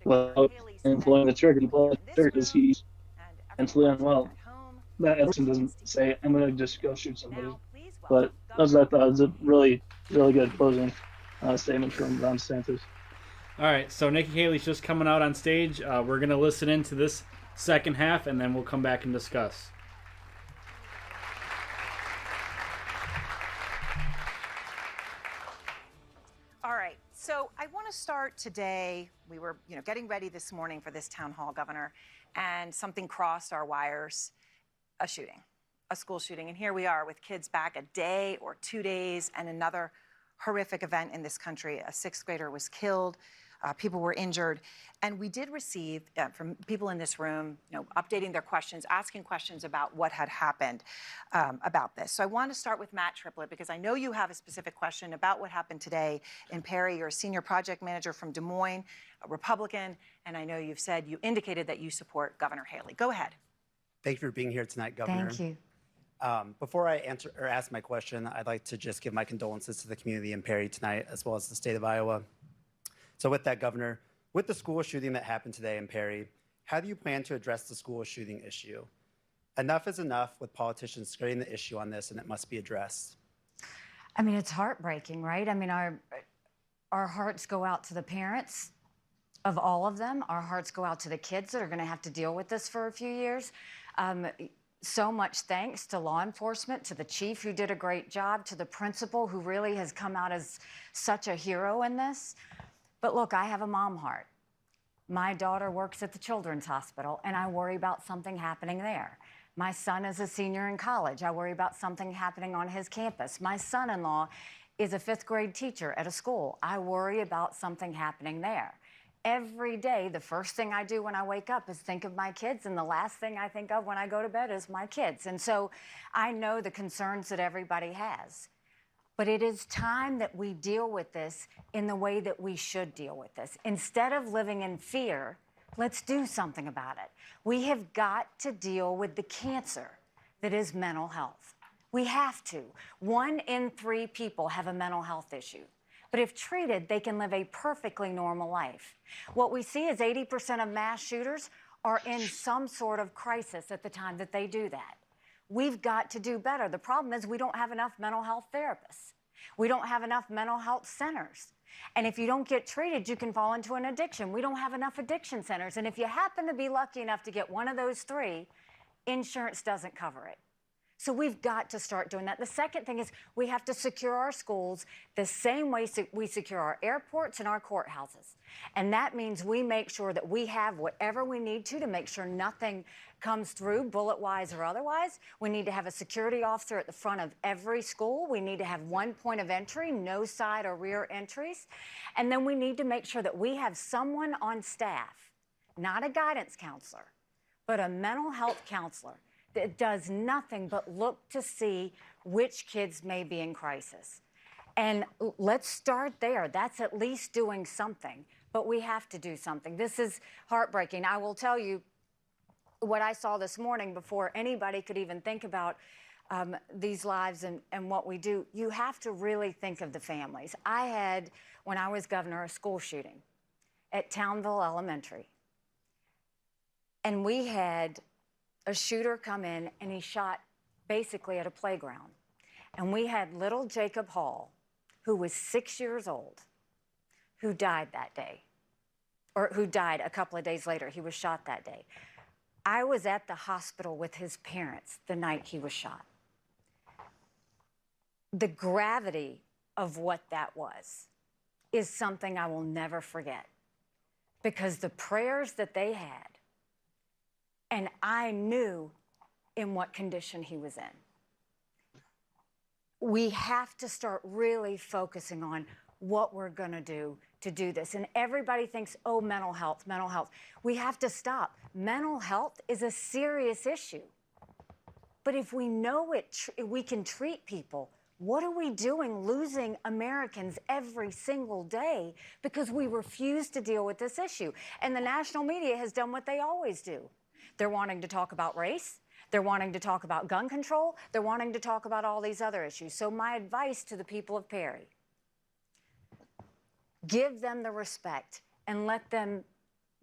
without pulling the trigger. He pulled the trigger because he's mentally unwell. That person doesn't say, I'm going to just go shoot somebody. But that's what I thought. It was a really, really good closing statement from Ron DeSantis. All right, so Nikki Haley's just coming out on stage. We're going to listen into this second half, and then we'll come back and discuss. All right, so I want to start today. We were, getting ready this morning for this town hall, Governor, and something crossed our wires, a shooting. A school shooting, and here we are with kids back a day or 2 days and another horrific event in this country. A sixth grader was killed. People were injured. And we did receive from people in this room, updating their questions, asking questions about what had happened about this. So I want to start with Matt Triplett, because I know you have a specific question about what happened today in Perry. You're a senior project manager from Des Moines, a Republican, and I know you indicated that you support Governor Haley. Go ahead. Thank you for being here tonight, Governor. Thank you. Before I answer or ask my question, I'd like to just give my condolences to the community in Perry tonight, as well as the state of Iowa. So with that, Governor, with the school shooting that happened today in Perry, how do you plan to address the school shooting issue? Enough is enough with politicians skirting the issue on this, and it must be addressed. I mean, it's heartbreaking, right? I mean, our hearts go out to the parents of all of them. Our hearts go out to the kids that are going to have to deal with this for a few years. So much thanks to law enforcement, to the chief who did a great job, to the principal who really has come out as such a hero in this. But look, I have a mom heart. My daughter works at the Children's Hospital, and I worry about something happening there. My son is a senior in college. I worry about something happening on his campus. My son-in-law is a fifth grade teacher at a school. I worry about something happening there. Every day, the first thing I do when I wake up is think of my kids, and the last thing I think of when I go to bed is my kids. And so I know the concerns that everybody has. But it is time that we deal with this in the way that we should deal with this. Instead of living in fear, let's do something about it. We have got to deal with the cancer that is mental health. We have to. 1 in 3 people have a mental health issue. But if treated, they can live a perfectly normal life. What we see is 80% of mass shooters are in some sort of crisis at the time that they do that. We've got to do better. The problem is we don't have enough mental health therapists. We don't have enough mental health centers. And if you don't get treated, you can fall into an addiction. We don't have enough addiction centers. And if you happen to be lucky enough to get one of those 3, insurance doesn't cover it. So we've got to start doing that. The second thing is we have to secure our schools the same way we secure our airports and our courthouses. And that means we make sure that we have whatever we need to make sure nothing comes through, bullet-wise or otherwise. We need to have a security officer at the front of every school. We need to have 1 point of entry, no side or rear entries. And then we need to make sure that we have someone on staff, not a guidance counselor, but a mental health counselor that does nothing but look to see which kids may be in crisis. And let's start there. That's at least doing something, but we have to do something. This is heartbreaking. I will tell you what I saw this morning before anybody could even think about these lives and what we do. You have to really think of the families. I had, when I was governor, a school shooting at Townville Elementary. And we had a shooter come in and he shot basically at a playground. And we had little Jacob Hall, who was 6 years old, who died that day, or who died a couple of days later. He was shot that day. I was at the hospital with his parents the night he was shot. The gravity of what that was is something I will never forget, because the prayers that they had, and I knew in what condition he was in. We have to start really focusing on what we're going to do this. And everybody thinks, oh, mental health, mental health. We have to stop. Mental health is a serious issue. But if we know we can treat people. What are we doing losing Americans every single day because we refuse to deal with this issue? And the national media has done what they always do. They're wanting to talk about race. They're wanting to talk about gun control. They're wanting to talk about all these other issues. So my advice to the people of Perry, give them the respect and let them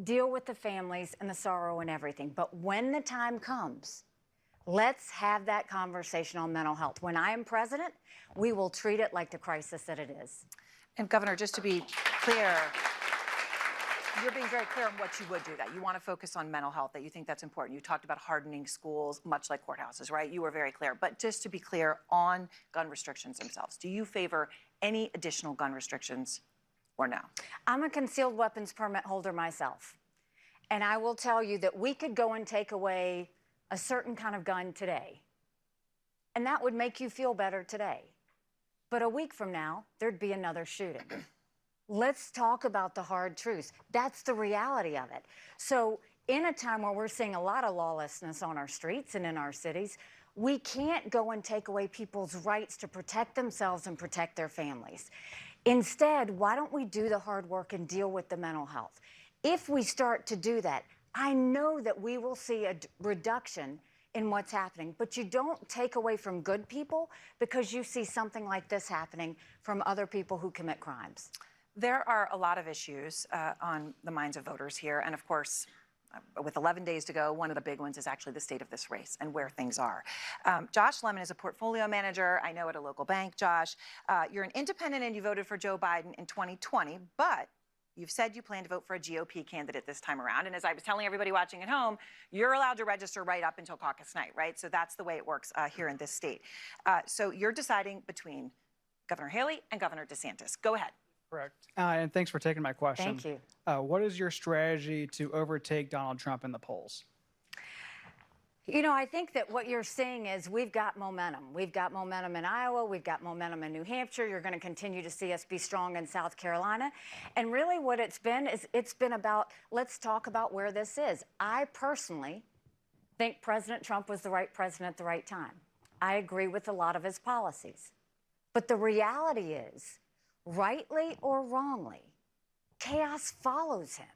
deal with the families and the sorrow and everything. But when the time comes, let's have that conversation on mental health. When I am president, we will treat it like the crisis that it is. And Governor, just to be clear, you're being very clear on what you would do that. You want to focus on mental health, that you think that's important. You talked about hardening schools, much like courthouses, right? You were very clear. But just to be clear on gun restrictions themselves, do you favor any additional gun restrictions or no? I'm a concealed weapons permit holder myself. And I will tell you that we could go and take away a certain kind of gun today, and that would make you feel better today. but a week from now, there'd be another shooting. Let's talk about the hard truths. That's the reality of it. So in a time where we're seeing a lot of lawlessness on our streets and in our cities, we can't go and take away people's rights to protect themselves and protect their families. Instead, why don't we do the hard work and deal with the mental health? If we start to do that, I know that we will see a reduction in what's happening, but you don't take away from good people because you see something like this happening from other people who commit crimes. There are a lot of issues on the minds of voters here. And of course, with 11 days to go, one of the big ones is actually the state of this race and where things are. Josh Lemon is a portfolio manager, I know, at a local bank. Josh, you're an independent and you voted for Joe Biden in 2020, but you've said you plan to vote for a GOP candidate this time around. And as I was telling everybody watching at home, you're allowed to register right up until caucus night, right? So that's the way it works here in this state. So you're deciding between Governor Haley and Governor DeSantis. Go ahead. Correct. And thanks for taking my question. Thank you. What is your strategy to overtake Donald Trump in the polls? You know, I think that what you're seeing is we've got momentum. We've got momentum in Iowa. We've got momentum in New Hampshire. You're going to continue to see us be strong in South Carolina. And really what it's been is it's been about, let's talk about where this is. I personally think President Trump was the right president at the right time. I agree with a lot of his policies. But the reality is, rightly or wrongly, chaos follows him.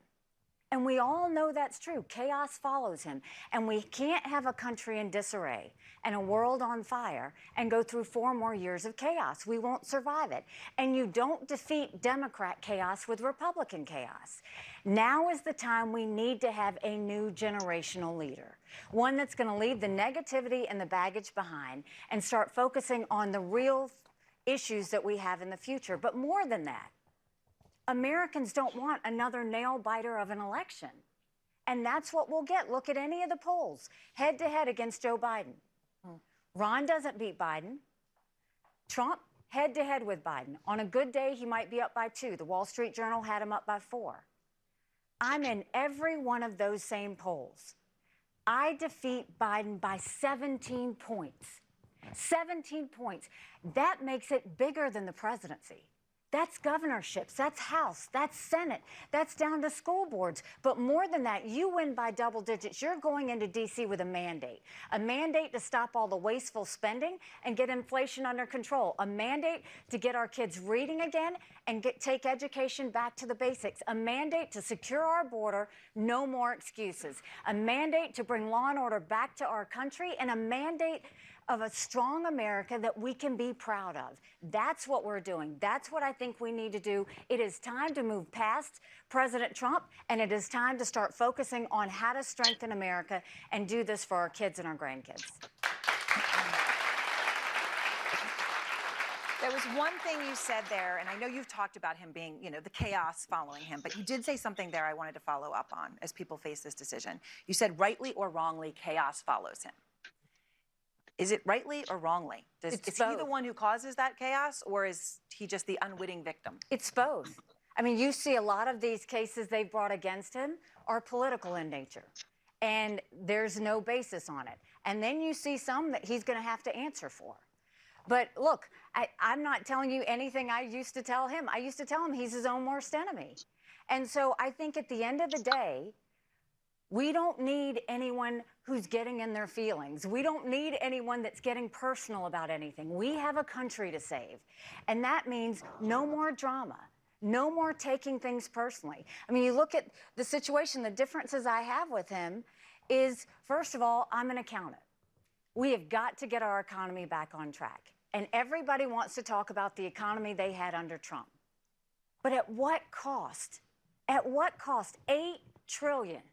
And we all know that's true. Chaos follows him. And we can't have a country in disarray and a world on fire and go through 4 more years of chaos. We won't survive it. And you don't defeat Democrat chaos with Republican chaos. Now is the time we need to have a new generational leader, one that's going to leave the negativity and the baggage behind and start focusing on the real issues that we have in the future. But more than that, Americans don't want another nail-biter of an election. And that's what we'll get. Look at any of the polls, head-to-head against Joe Biden. Ron doesn't beat Biden. Trump, head-to-head with Biden. On a good day, he might be up by 2. The Wall Street Journal had him up by 4. I'm in every one of those same polls. I defeat Biden by 17 points. 17 points. That makes it bigger than the presidency. That's governorships, that's House, that's Senate, that's down to school boards. But more than that, you win by double digits. You're going into D.C. with a mandate to stop all the wasteful spending and get inflation under control, a mandate to get our kids reading again and take education back to the basics, a mandate to secure our border, no more excuses, a mandate to bring law and order back to our country, and a mandate of a strong America that we can be proud of. That's what we're doing. That's what I think we need to do. It is time to move past President Trump, and it is time to start focusing on how to strengthen America and do this for our kids and our grandkids. There was one thing you said there, and I know you've talked about him being, you know, the chaos following him, but you did say something there I wanted to follow up on as people face this decision. You said, rightly or wrongly, chaos follows him. Is it rightly or wrongly? Is he the one who causes that chaos, or is he just the unwitting victim? It's both. I mean, you see a lot of these cases they've brought against him are political in nature, and there's no basis on it. And then you see some that he's going to have to answer for. But look, I'm not telling you anything I used to tell him. I used to tell him he's his own worst enemy. And so I think at the end of the day, we don't need anyone who's getting in their feelings. We don't need anyone that's getting personal about anything. We have a country to save. And that means no more drama, no more taking things personally. I mean, you look at the situation, the differences I have with him is, first of all, I'm an accountant. We have got to get our economy back on track. And everybody wants to talk about the economy they had under Trump. But at what cost? At what cost? $8 trillion.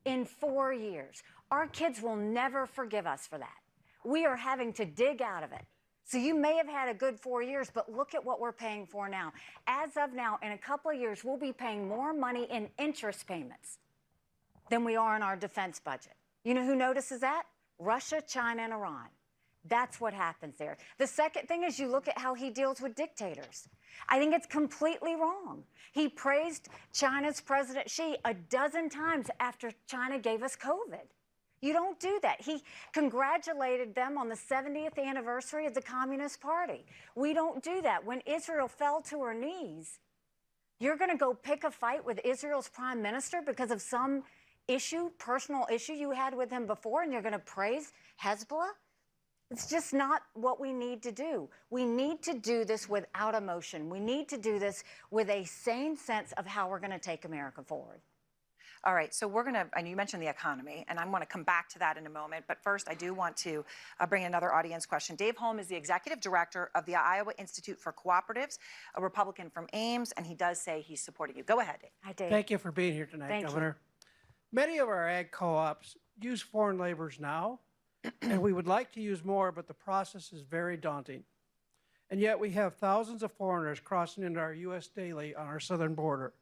In 4 years. Our kids will never forgive us for that. We are having to dig out of it. So you may have had a good 4 years, but look at what we're paying for now. As of now, in a couple of years, we'll be paying more money in interest payments than we are in our defense budget. You know who notices that? Russia, China, and Iran. That's what happens there. The second thing is you look at how he deals with dictators. I think it's completely wrong. He praised China's President Xi a dozen times after China gave us COVID. You don't do that. He congratulated them on the 70th anniversary of the Communist Party. We don't do that. When Israel fell to her knees, you're going to go pick a fight with Israel's prime minister because of some issue, personal issue you had with him before, and you're going to praise Hezbollah? It's just not what we need to do. We need to do this without emotion. We need to do this with a sane sense of how we're going to take America forward. All right, so we're going to, and you mentioned the economy, and I'm going to come back to that in a moment. But first, I do want to bring another audience question. Dave Holm is the executive director of the Iowa Institute for Cooperatives, a Republican from Ames, and he does say he's supporting you. Go ahead, Dave. Hi, Dave. Thank you for being here tonight, Thank Governor. Many of our ag co-ops use foreign laborers now, and we would like to use more, but the process is very daunting. And yet we have thousands of foreigners crossing into our U.S. daily on our southern border.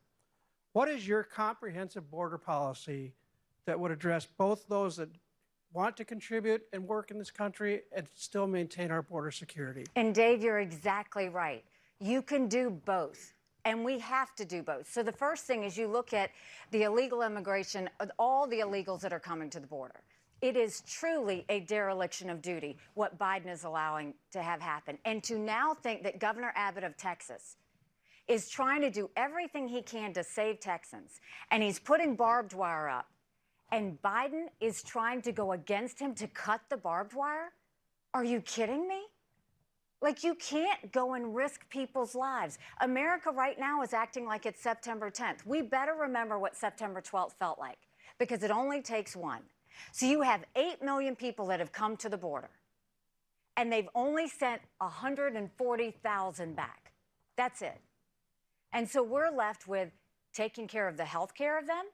What is your comprehensive border policy that would address both those that want to contribute and work in this country and still maintain our border security? And Dave, you're exactly right. You can do both. And we have to do both. So the first thing is you look at the illegal immigration, all the illegals that are coming to the border. It is truly a dereliction of duty, what Biden is allowing to have happen. And to now think that Governor Abbott of Texas is trying to do everything he can to save Texans, and he's putting barbed wire up, and Biden is trying to go against him to cut the barbed wire? Are you kidding me? Like, you can't go and risk people's lives. America right now is acting like it's September 10th. We better remember what September 12th felt like, because it only takes one. So you have 8 million people that have come to the border, and they've only sent 140,000 back. That's it. And so we're left with taking care of the health care of them,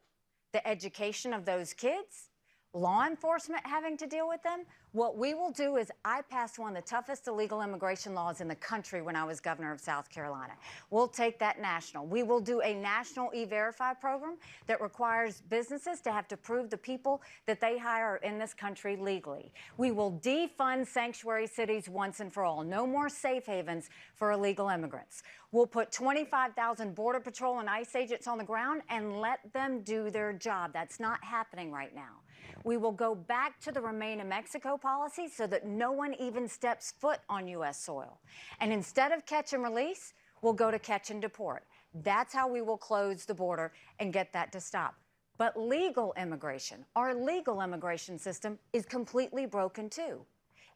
the education of those kids, law enforcement having to deal with them. What we will do is, I passed one of the toughest illegal immigration laws in the country when I was governor of South Carolina. We'll take that national. We will do a national E-Verify program that requires businesses to have to prove the people that they hire are in this country legally. We will defund sanctuary cities once and for all. No more safe havens for illegal immigrants. We'll put 25,000 Border Patrol and ICE agents on the ground and let them do their job. That's not happening right now. We will go back to the Remain in Mexico policy so that no one even steps foot on U.S. soil. And instead of catch and release, we'll go to catch and deport. That's how we will close the border and get that to stop. But legal immigration, our legal immigration system is completely broken too.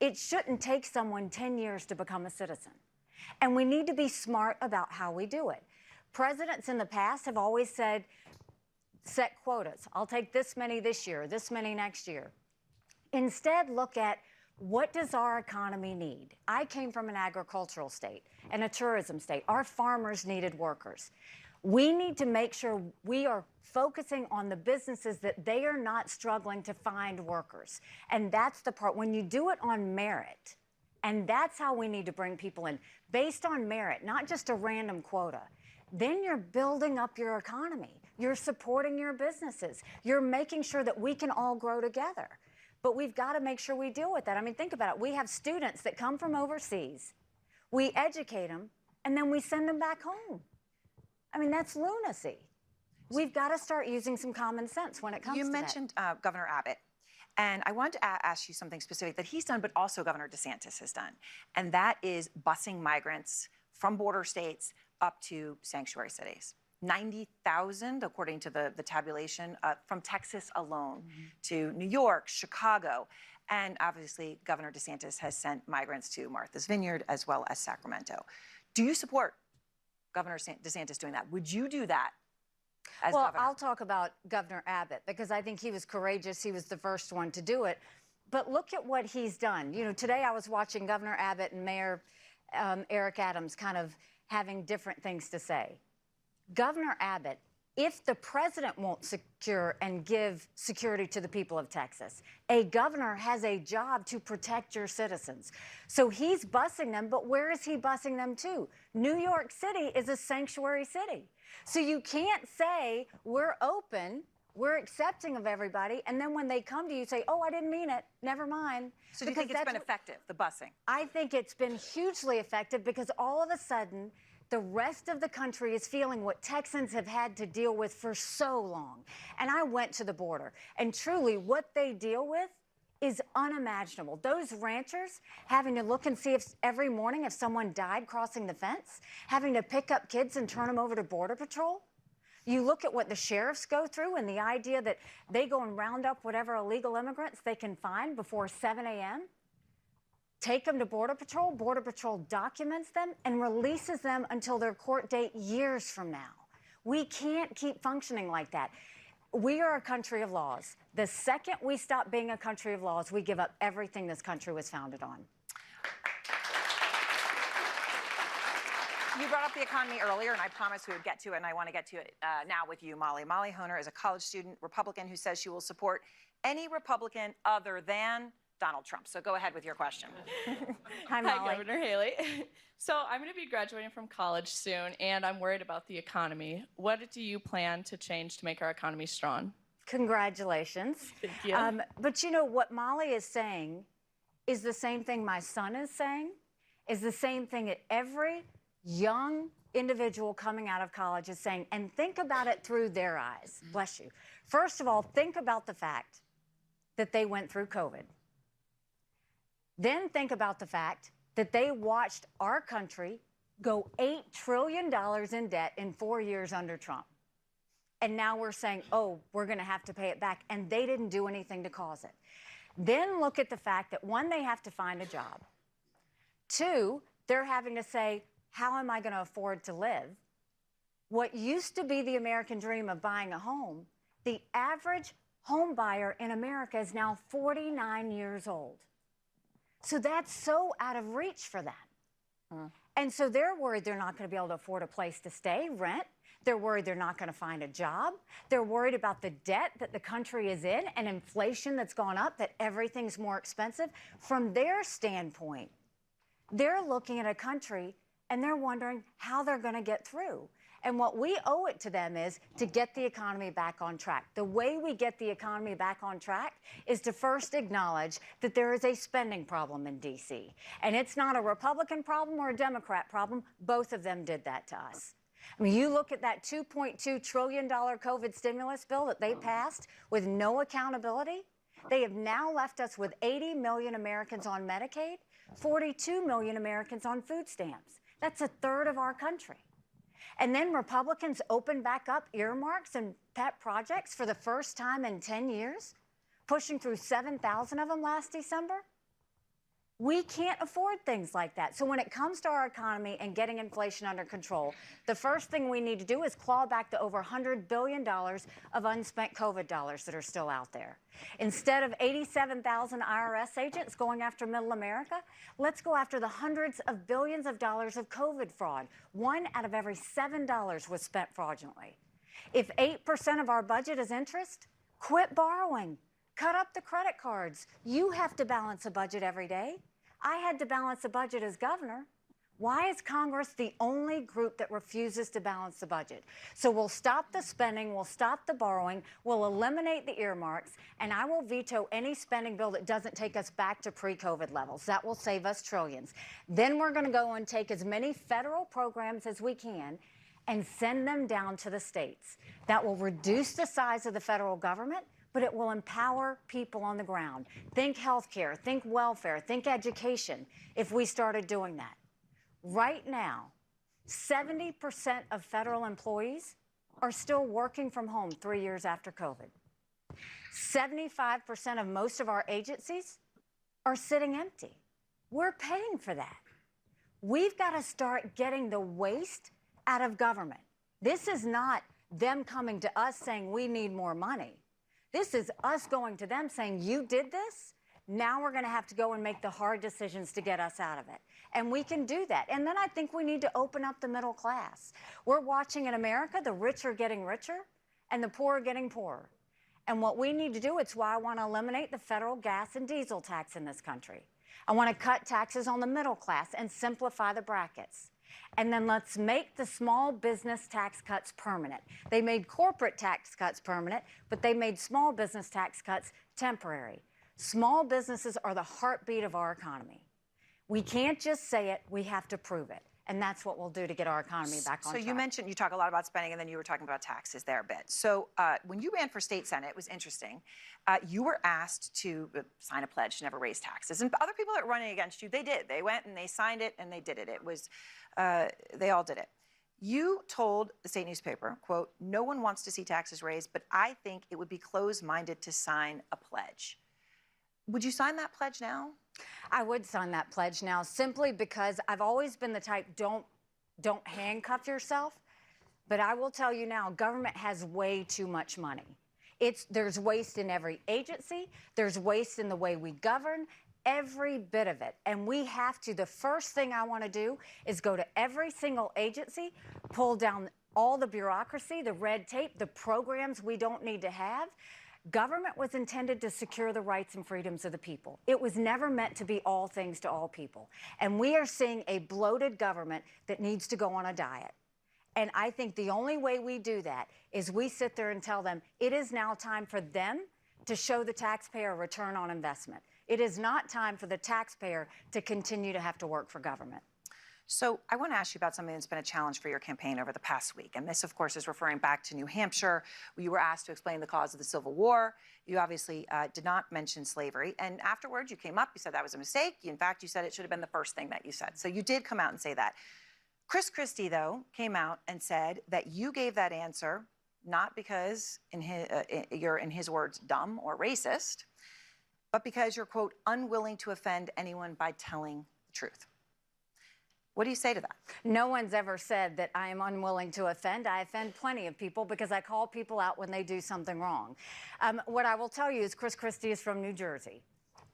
It shouldn't take someone 10 years to become a citizen. And we need to be smart about how we do it. Presidents in the past have always said, set quotas. I'll take this many this year, this many next year. Instead, look at, what does our economy need? I came from an agricultural state and a tourism state. Our farmers needed workers. We need to make sure we are focusing on the businesses that they are not struggling to find workers. And that's the part, when you do it on merit, and that's how we need to bring people in, based on merit, not just a random quota. Then you're building up your economy. You're supporting your businesses. You're making sure that we can all grow together. But we've got to make sure we deal with that. I mean, think about it. We have students that come from overseas. We educate them, and then we send them back home. I mean, that's lunacy. We've got to start using some common sense when it comes to that. You mentioned Governor Abbott. And I wanted to ask you something specific that he's done, but also Governor DeSantis has done. And that is busing migrants from border states up to sanctuary cities. 90,000, according to the tabulation, from Texas alone to New York, Chicago. And obviously, Governor DeSantis has sent migrants to Martha's Vineyard as well as Sacramento. Do you support Governor DeSantis doing that? Would you do that as governor? I'll talk about Governor Abbott because I think he was courageous. He was the first one to do it. But look at what he's done. You know, today I was watching Governor Abbott and Mayor Eric Adams kind of having different things to say. Governor Abbott, if the president won't secure and give security to the people of Texas, a governor has a job to protect your citizens. So he's busing them, but where is he busing them to? New York City is a sanctuary city. So you can't say, we're open, we're accepting of everybody, and then when they come to you, say, oh, I didn't mean it, never mind. So do you think it's been effective, the busing? I think it's been hugely effective because all of a sudden, The rest of the country is feeling what Texans have had to deal with for so long. And I went to the border, and truly what they deal with is unimaginable. Those ranchers having to look and see if every morning if someone died crossing the fence, having to pick up kids and turn them over to Border Patrol. You look at what the sheriffs go through and the idea that they go and round up whatever illegal immigrants they can find before 7 a.m., take them to Border Patrol documents them and releases them until their court date years from now. We can't keep functioning like that. We are a country of laws. The second we stop being a country of laws, we give up everything this country was founded on. You brought up the economy earlier, and I promised we would get to it, and I want to get to it now with you, Molly. Molly Honer is a college student Republican who says she will support any Republican other than Donald Trump. So go ahead with your question. Hi, Molly. Hi, Governor Haley. So I'm going to be graduating from college soon, and I'm worried about the economy. What do you plan to change to make our economy strong? Congratulations. Thank you. But you know, what Molly is saying is the same thing my son is saying, is the same thing that every young individual coming out of college is saying, and think about it through their eyes. Bless you. First of all, think about the fact that they went through COVID. Then think about the fact that they watched our country go $8 trillion in debt in 4 years under Trump. And now we're saying, oh, we're going to have to pay it back. And they didn't do anything to cause it. Then look at the fact that, one, they have to find a job. Two, they're having to say, how am I going to afford to live? What used to be the American dream of buying a home, the average home buyer in America is now 49 years old. So that's so out of reach for them. And so they're worried they're not going to be able to afford a place to stay, rent. They're worried they're not going to find a job. They're worried about the debt that the country is in and inflation that's gone up, that everything's more expensive. From their standpoint, they're looking at a country and they're wondering how they're going to get through. And what we owe it to them is to get the economy back on track. The way we get the economy back on track is to first acknowledge that there is a spending problem in D.C. And it's not a Republican problem or a Democrat problem. Both of them did that to us. I mean, you look at that $2.2 trillion COVID stimulus bill that they passed with no accountability. They have now left us with 80 million Americans on Medicaid, 42 million Americans on food stamps. That's a third of our country. And then Republicans opened back up earmarks and pet projects for the first time in 10 years, pushing through 7,000 of them last December. We can't afford things like that. So when it comes to our economy and getting inflation under control, the first thing we need to do is claw back the over $100 billion of unspent COVID dollars that are still out there. Instead of 87,000 IRS agents going after middle America, let's go after the hundreds of billions of dollars of COVID fraud. 1 out of every $7 was spent fraudulently. If 8% of our budget is interest, quit borrowing. Cut up the credit cards. You have to balance a budget every day. I had to balance a budget as governor. Why is Congress the only group that refuses to balance the budget? So we'll stop the spending, we'll stop the borrowing, we'll eliminate the earmarks, and I will veto any spending bill that doesn't take us back to pre-COVID levels. That will save us trillions. Then we're going to go and take as many federal programs as we can and send them down to the states. That will reduce the size of the federal government, but it will empower people on the ground. Think healthcare, think welfare, think education, if we started doing that. Right now, 70% of federal employees are still working from home 3 years after COVID. 75% of most of our agencies are sitting empty. We're paying for that. We've got to start getting the waste out of government. This is not them coming to us saying we need more money. This is us going to them saying, you did this, now we're going to have to go and make the hard decisions to get us out of it. And we can do that. And then I think we need to open up the middle class. We're watching in America, the rich are getting richer and the poor are getting poorer. And what we need to do, it's why I want to eliminate the federal gas and diesel tax in this country. I want to cut taxes on the middle class and simplify the brackets. And then let's make the small business tax cuts permanent. They made corporate tax cuts permanent, but they made small business tax cuts temporary. Small businesses are the heartbeat of our economy. We can't just say it, we have to prove it. And that's what we'll do to get our economy back on So track. you mentioned, you talk a lot about spending, and then you were talking about taxes there a bit. So when you ran for state senate, it was interesting. You were asked to sign a pledge to never raise taxes. And other people that were running against you, they did. They went and they signed it and they did it. It was, they all did it. You told the state newspaper, quote, "No one wants to see taxes raised, but I think it would be closed-minded to sign a pledge." Would you sign that pledge now? I would sign that pledge now, simply because I've always been the type, don't handcuff yourself. But I will tell you now, government has way too much money. There's waste in every agency. There's waste in the way we govern, every bit of it. And we have to, the first thing I want to do is go to every single agency, pull down all the bureaucracy, the red tape, the programs we don't need to have. Government was intended to secure the rights and freedoms of the people. It was never meant to be all things to all people. And we are seeing a bloated government that needs to go on a diet. And I think the only way we do that is we sit there and tell them it is now time for them to show the taxpayer a return on investment. It is not time for the taxpayer to continue to have to work for government. So I want to ask you about something that's been a challenge for your campaign over the past week. And this, of course, is referring back to New Hampshire, where you were asked to explain the cause of the Civil War. You obviously did not mention slavery. And afterwards, you came up, you said that was a mistake. In fact, you said it should have been the first thing that you said. So you did come out and say that. Chris Christie, though, came out and said that you gave that answer not because you're, in his words, dumb or racist, but because you're, quote, unwilling to offend anyone by telling the truth. What do you say to that? No one's ever said that I am unwilling to offend. I offend plenty of people because I call people out when they do something wrong. What I will tell you is Chris Christie is from New Jersey.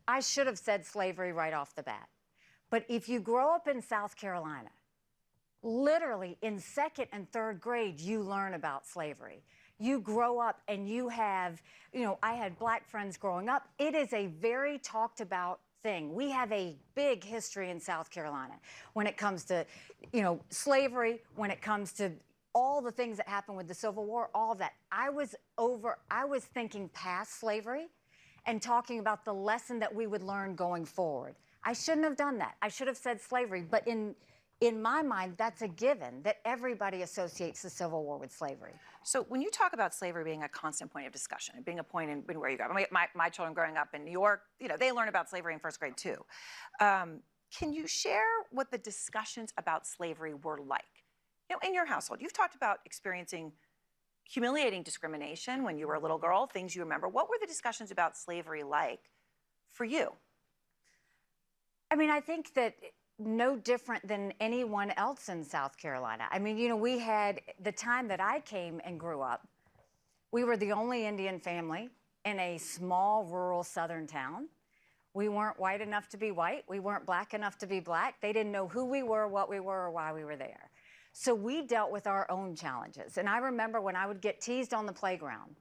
I should have said slavery right off the bat. But if you grow up in South Carolina, literally in second and third grade, you learn about slavery. You grow up and you have, I had black friends growing up. It is a very talked about thing. We have a big history in South Carolina when it comes to, slavery, when it comes to all the things that happened with the Civil War, all of that. I was thinking past slavery and talking about the lesson that we would learn going forward. I shouldn't have done that. I should have said slavery, but in my mind, that's a given that everybody associates the Civil War with slavery. So when you talk about slavery being a constant point of discussion and being a point in where you go, my children growing up in New York, they learn about slavery in first grade too. Can you share what the discussions about slavery were like? In your household, you've talked about experiencing humiliating discrimination when you were a little girl, things you remember. What were the discussions about slavery like for you? I think that no different than anyone else in South Carolina. We had, the time that I came and grew up, we were the only Indian family in a small rural southern town. We weren't white enough to be white. We weren't black enough to be black. They didn't know who we were, what we were, or why we were there. So we dealt with our own challenges. And I remember when I would get teased on the playground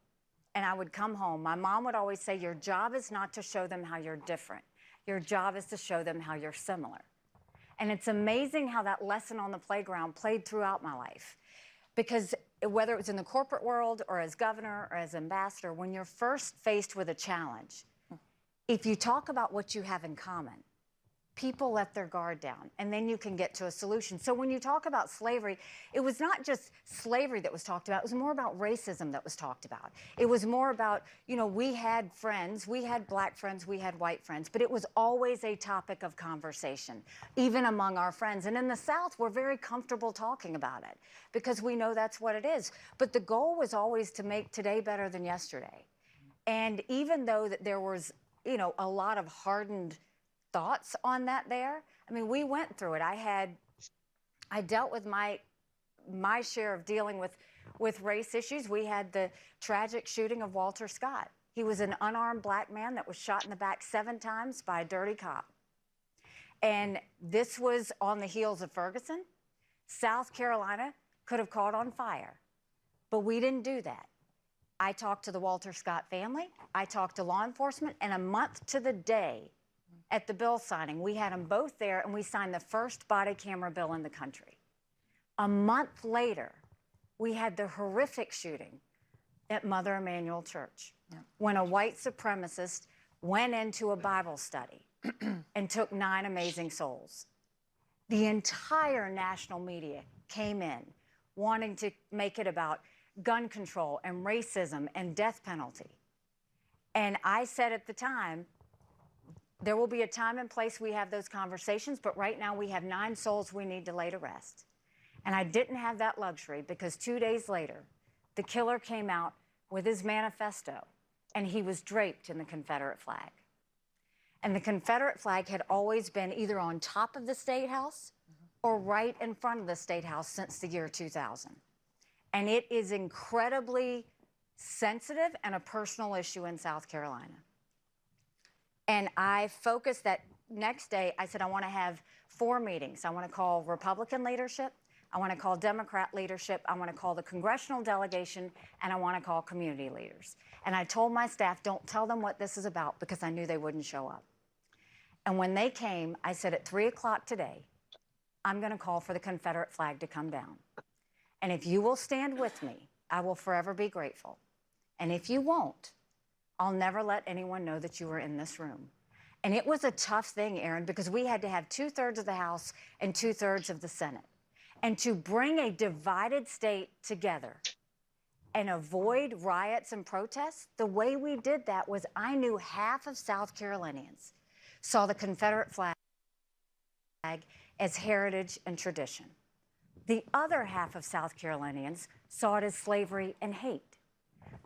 and I would come home, my mom would always say, your job is not to show them how you're different. Your job is to show them how you're similar. And it's amazing how that lesson on the playground played throughout my life. Because whether it was in the corporate world or as governor or as ambassador, when you're first faced with a challenge, if you talk about what you have in common, people let their guard down, and then you can get to a solution. So when you talk about slavery, it was not just slavery that was talked about. It was more about racism that was talked about. It was more about, we had friends, we had black friends, we had white friends, but it was always a topic of conversation, even among our friends. And in the South, we're very comfortable talking about it because we know that's what it is. But the goal was always to make today better than yesterday. And even though that there was, a lot of hardened thoughts on that there. We went through it. I dealt with my share of dealing with race issues. We had the tragic shooting of Walter Scott. He was an unarmed black man that was shot in the back 7 times by a dirty cop. And this was on the heels of Ferguson. South Carolina could have caught on fire, but we didn't do that. I talked to the Walter Scott family. I talked to law enforcement, and a month to the day, at the bill signing, we had them both there, and we signed the first body camera bill in the country. A month later, we had the horrific shooting at Mother Emanuel Church when a white supremacist went into a Bible study and took 9 amazing souls. The entire national media came in wanting to make it about gun control and racism and death penalty. And I said at the time, there will be a time and place we have those conversations, but right now we have 9 souls we need to lay to rest. And I didn't have that luxury because 2 days later, the killer came out with his manifesto, and he was draped in the Confederate flag. And the Confederate flag had always been either on top of the State House or right in front of the State House since the year 2000. And it is incredibly sensitive and a personal issue in South Carolina. And I focused that next day, I said, I want to have 4 meetings. I want to call Republican leadership, I want to call Democrat leadership, I want to call the congressional delegation, and I want to call community leaders. And I told my staff, don't tell them what this is about because I knew they wouldn't show up. And when they came, I said at 3 o'clock today, I'm going to call for the Confederate flag to come down. And if you will stand with me, I will forever be grateful. And if you won't, I'll never let anyone know that you were in this room. And it was a tough thing, Aaron, because we had to have 2/3 of the House and 2/3 of the Senate. And to bring a divided state together and avoid riots and protests, the way we did that was I knew half of South Carolinians saw the Confederate flag as heritage and tradition. The other half of South Carolinians saw it as slavery and hate.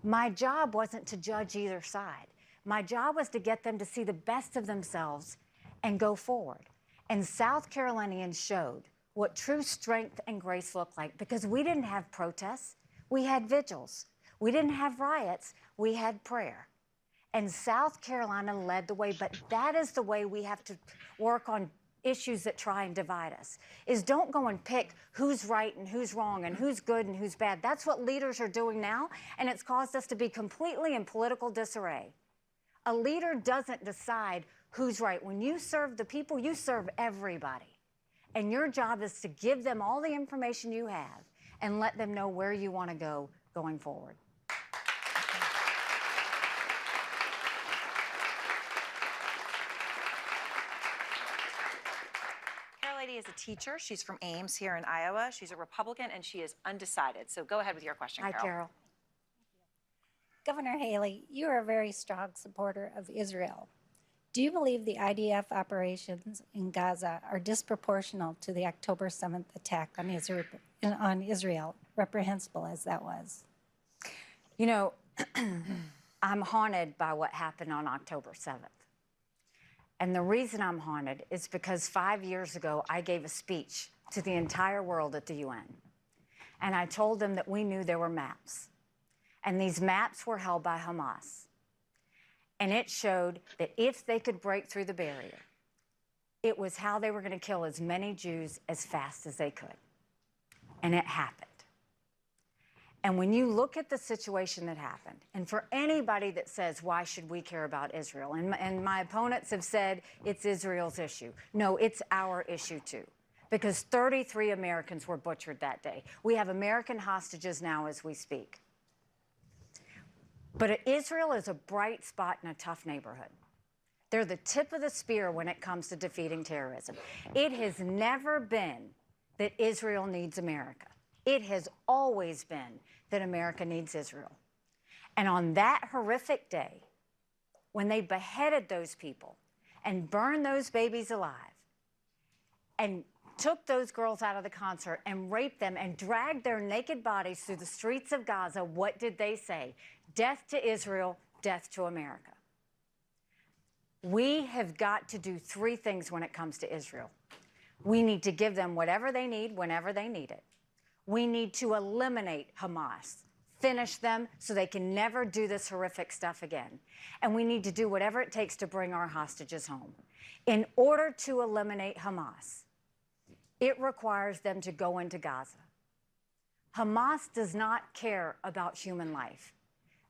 My job wasn't to judge either side. My job was to get them to see the best of themselves and go forward. And South Carolinians showed what true strength and grace look like because we didn't have protests, we had vigils. We didn't have riots, we had prayer. And South Carolina led the way, but that is the way we have to work on issues that try and divide us, is don't go and pick who's right and who's wrong and who's good and who's bad. That's what leaders are doing now, and it's caused us to be completely in political disarray. A leader doesn't decide who's right. When you serve the people, you serve everybody. And your job is to give them all the information you have and let them know where you want to go going forward. Is a teacher. She's from Ames here in Iowa. She's a Republican and she is undecided. So go ahead with your question, Carol. Hi, Carol. Governor Haley, you are a very strong supporter of Israel. Do you believe the IDF operations in Gaza are disproportional to the October 7th attack on Israel, reprehensible as that was? You know, I'm haunted by what happened on October 7th. And the reason I'm haunted is because 5 years ago, I gave a speech to the entire world at the UN. And I told them that we knew there were maps. And these maps were held by Hamas. And it showed that if they could break through the barrier, it was how they were going to kill as many Jews as fast as they could. And it happened. And when you look at the situation that happened, and for anybody that says, why should we care about Israel? And my opponents have said it's Israel's issue. No, it's our issue too, because 33 Americans were butchered that day. We have American hostages now as we speak. But Israel is a bright spot in a tough neighborhood. They're the tip of the spear when it comes to defeating terrorism. It has never been that Israel needs America. It has always been that America needs Israel. And on that horrific day, when they beheaded those people and burned those babies alive and took those girls out of the concert and raped them and dragged their naked bodies through the streets of Gaza, what did they say? Death to Israel, death to America. We have got to do 3 things when it comes to Israel. We need to give them whatever they need whenever they need it. We need to eliminate Hamas, finish them so they can never do this horrific stuff again. And we need to do whatever it takes to bring our hostages home. In order to eliminate Hamas, it requires them to go into Gaza. Hamas does not care about human life.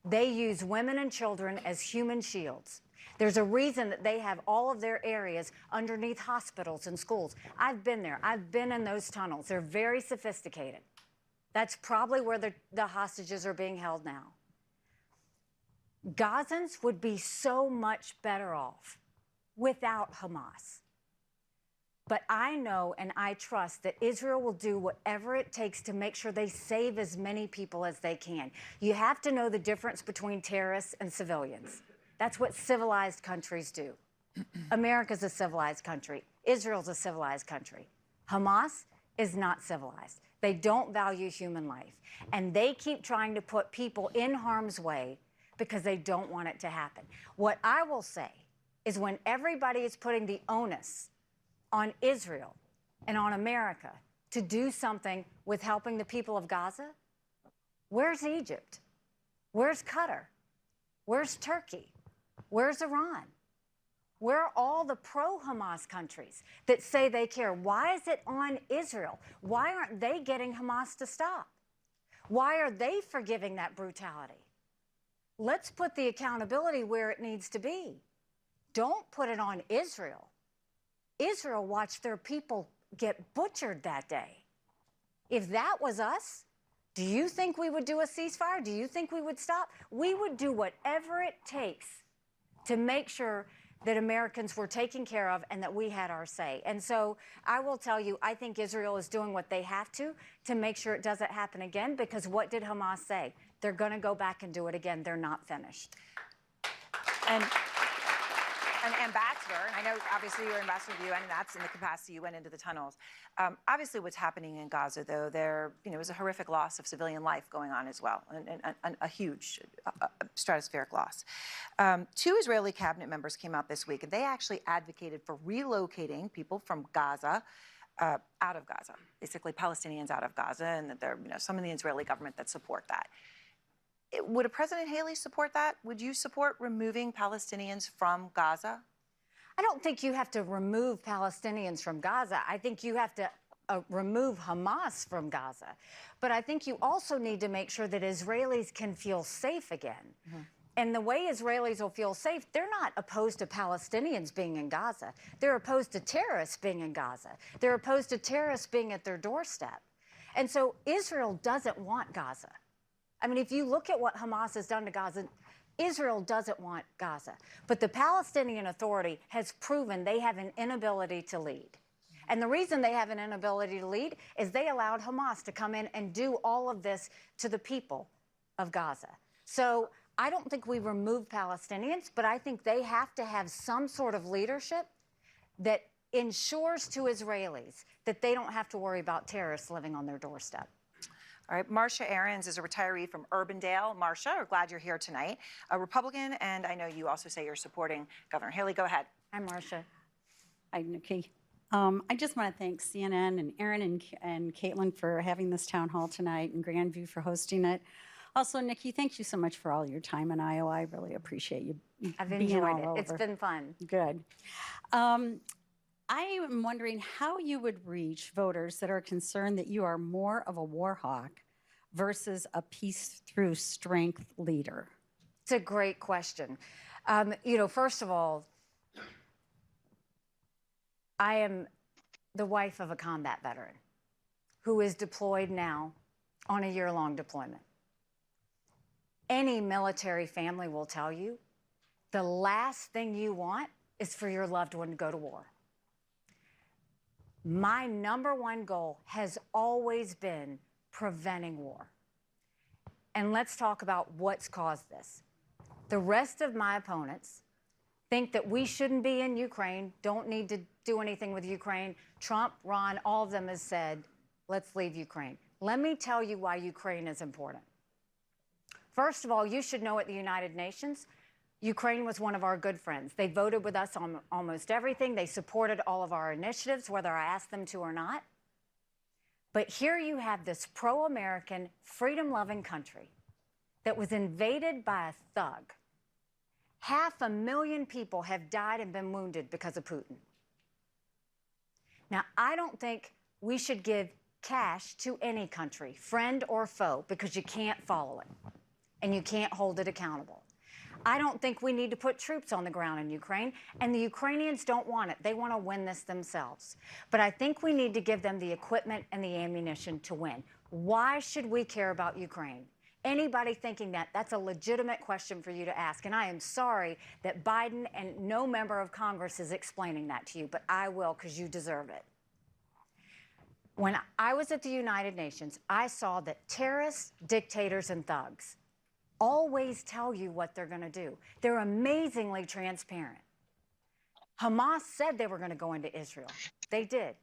They use women and children as human shields. There's a reason that they have all of their areas underneath hospitals and schools. I've been there. I've been in those tunnels. They're very sophisticated. That's probably where the hostages are being held now. Gazans would be so much better off without Hamas. But I know and I trust that Israel will do whatever it takes to make sure they save as many people as they can. You have to know the difference between terrorists and civilians. That's what civilized countries do. America's a civilized country. Israel's a civilized country. Hamas is not civilized. They don't value human life. And they keep trying to put people in harm's way because they don't want it to happen. What I will say is when everybody is putting the onus on Israel and on America to do something with helping the people of Gaza, where's Egypt? Where's Qatar? Where's Turkey? Where's Iran? Where are all the pro-Hamas countries that say they care? Why is it on Israel? Why aren't they getting Hamas to stop? Why are they forgiving that brutality? Let's put the accountability where it needs to be. Don't put it on Israel. Israel watched their people get butchered that day. If that was us, do you think we would do a ceasefire? Do you think we would stop? We would do whatever it takes to make sure that Americans were taken care of and that we had our say. And so I will tell you, I think Israel is doing what they have to make sure it doesn't happen again, because what did Hamas say? They're going to go back and do it again. They're not finished. And an ambassador, and I know obviously you're ambassador to the UN, and that's in the capacity you went into the tunnels. Obviously what's happening in Gaza, though, there was a horrific loss of civilian life going on as well, and a huge stratospheric loss. 2 Israeli cabinet members came out this week, and they actually advocated for relocating people from Gaza out of Gaza, basically Palestinians out of Gaza, and that there are some in the Israeli government that support that. Would President Haley support that? Would you support removing Palestinians from Gaza? I don't think you have to remove Palestinians from Gaza. I think you have to remove Hamas from Gaza. But I think you also need to make sure that Israelis can feel safe again. Mm-hmm. And the way Israelis will feel safe, they're not opposed to Palestinians being in Gaza. They're opposed to terrorists being in Gaza. They're opposed to terrorists being at their doorstep. And so Israel doesn't want Gaza. I mean, if you look at what Hamas has done to Gaza, Israel doesn't want Gaza. But the Palestinian Authority has proven they have an inability to lead. And the reason they have an inability to lead is they allowed Hamas to come in and do all of this to the people of Gaza. So I don't think we remove Palestinians, but I think they have to have some sort of leadership that ensures to Israelis that they don't have to worry about terrorists living on their doorstep. All right, Marcia Aarons is a retiree from Urbandale. Marcia, we're glad you're here tonight. A Republican, and I know you also say you're supporting Governor Haley. Go ahead. Hi, Marcia. Hi, Nikki. I just want to thank CNN and Aaron and Caitlin for having this town hall tonight, and Grandview for hosting it. Also, Nikki, thank you so much for all your time in Iowa. I really appreciate you I've being enjoyed all it. over. It's been fun. Good. I am wondering how you would reach voters that are concerned that you are more of a war hawk versus a peace through strength leader. It's a great question. First of all, I am the wife of a combat veteran who is deployed now on a year-long deployment. Any military family will tell you the last thing you want is for your loved one to go to war. My number one goal has always been preventing war. And let's talk about what's caused this. The rest of my opponents think that we shouldn't be in Ukraine, don't need to do anything with Ukraine. Trump, Ron, all of them has said, let's leave Ukraine. Let me tell you why Ukraine is important. First of all, you should know at the United Nations, Ukraine was one of our good friends. They voted with us on almost everything. They supported all of our initiatives, whether I asked them to or not. But here you have this pro-American, freedom-loving country that was invaded by a thug. 500,000 people have died and been wounded because of Putin. Now, I don't think we should give cash to any country, friend or foe, because you can't follow it and you can't hold it accountable. I don't think we need to put troops on the ground in Ukraine, and the Ukrainians don't want it. They want to win this themselves. But I think we need to give them the equipment and the ammunition to win. Why should we care about Ukraine? Anybody thinking that, that's a legitimate question for you to ask. And I am sorry that Biden and no member of Congress is explaining that to you, but I will, because you deserve it. When I was at the United Nations, I saw that terrorists, dictators, and thugs always tell you what they're going to do. They're amazingly transparent. Hamas said they were going to go into Israel. They did.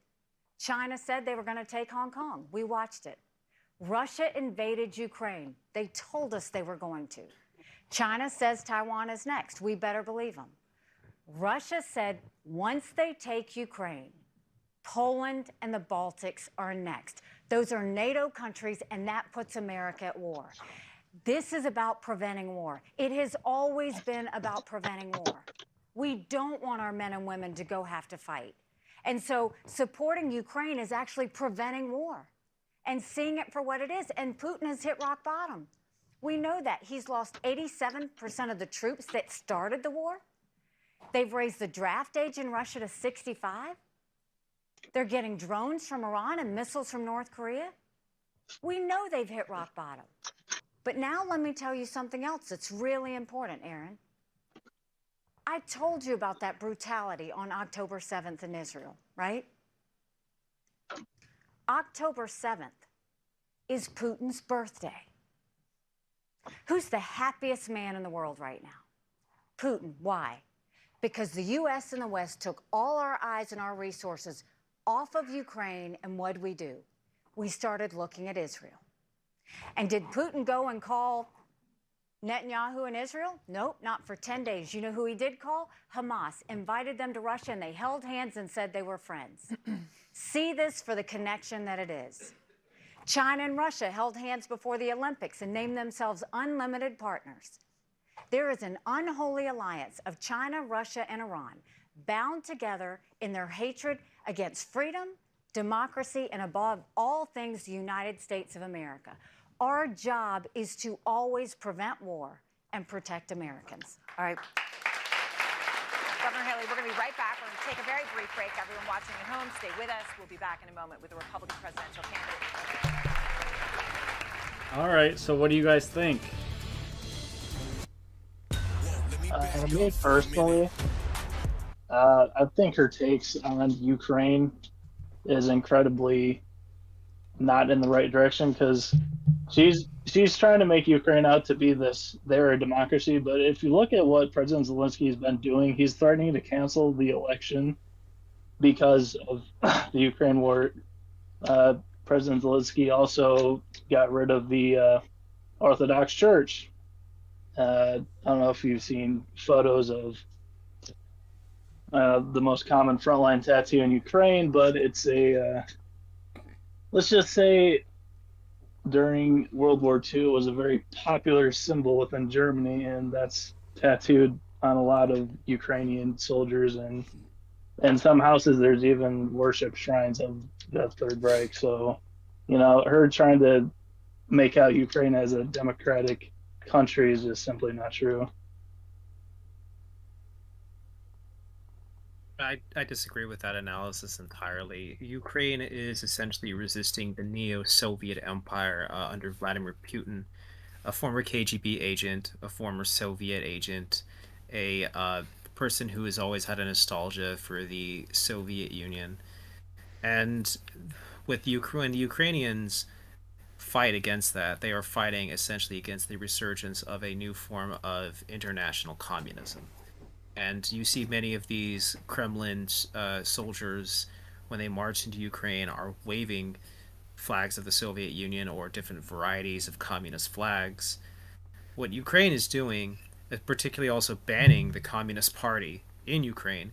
China said they were going to take Hong Kong. We watched it. Russia invaded Ukraine. They told us they were going to. China says Taiwan is next. We better believe them. Russia said once they take Ukraine, Poland and the Baltics are next. Those are NATO countries, and that puts America at war. This is about preventing war. It has always been about preventing war. We don't want our men and women to go have to fight. And so supporting Ukraine is actually preventing war and seeing it for what it is. And Putin has hit rock bottom. We know that. He's lost 87% of the troops that started the war. They've raised the draft age in Russia to 65. They're getting drones from Iran and missiles from North Korea. We know they've hit rock bottom. But now let me tell you something else that's really important, Aaron. I told you about that brutality on October 7th in Israel, right? October 7th is Putin's birthday. Who's the happiest man in the world right now? Putin. Why? Because the U.S. and the West took all our eyes and our resources off of Ukraine, and what did we do? We started looking at Israel. And did Putin go and call Netanyahu in Israel? Nope, not for 10 days. You know who he did call? Hamas. Invited them to Russia, and they held hands and said they were friends. See this for the connection that it is. China and Russia held hands before the Olympics and named themselves unlimited partners. There is an unholy alliance of China, Russia, and Iran bound together in their hatred against freedom, democracy, and above all things, the United States of America. Our job is to always prevent war and protect Americans. All right. Governor Haley, we're going to be right back. We're going to take a very brief break. Everyone watching at home, stay with us. We'll be back in a moment with the Republican presidential candidate. All right, so what do you guys think? Me personally, I think her takes on Ukraine is incredibly not in the right direction, because she's trying to make Ukraine out to be they're a democracy. But if you look at what President Zelensky has been doing, he's threatening to cancel the election because of the Ukraine war. President Zelensky also got rid of the Orthodox Church. I don't know if you've seen photos of the most common frontline tattoo in Ukraine, but it's a, let's just say during World War II, it was a very popular symbol within Germany, and that's tattooed on a lot of Ukrainian soldiers, and in some houses there's even worship shrines of the Third Reich. So, her trying to make out Ukraine as a democratic country is just simply not true. I disagree with that analysis entirely. Ukraine is essentially resisting the neo-Soviet empire under Vladimir Putin, a former KGB agent, a former Soviet agent, a person who has always had a nostalgia for the Soviet Union. And with Ukraine, the Ukrainians fight against that. They are fighting essentially against the resurgence of a new form of international communism. And you see many of these Kremlin soldiers, when they march into Ukraine, are waving flags of the Soviet Union or different varieties of communist flags. What Ukraine is doing, particularly also banning the Communist Party in Ukraine,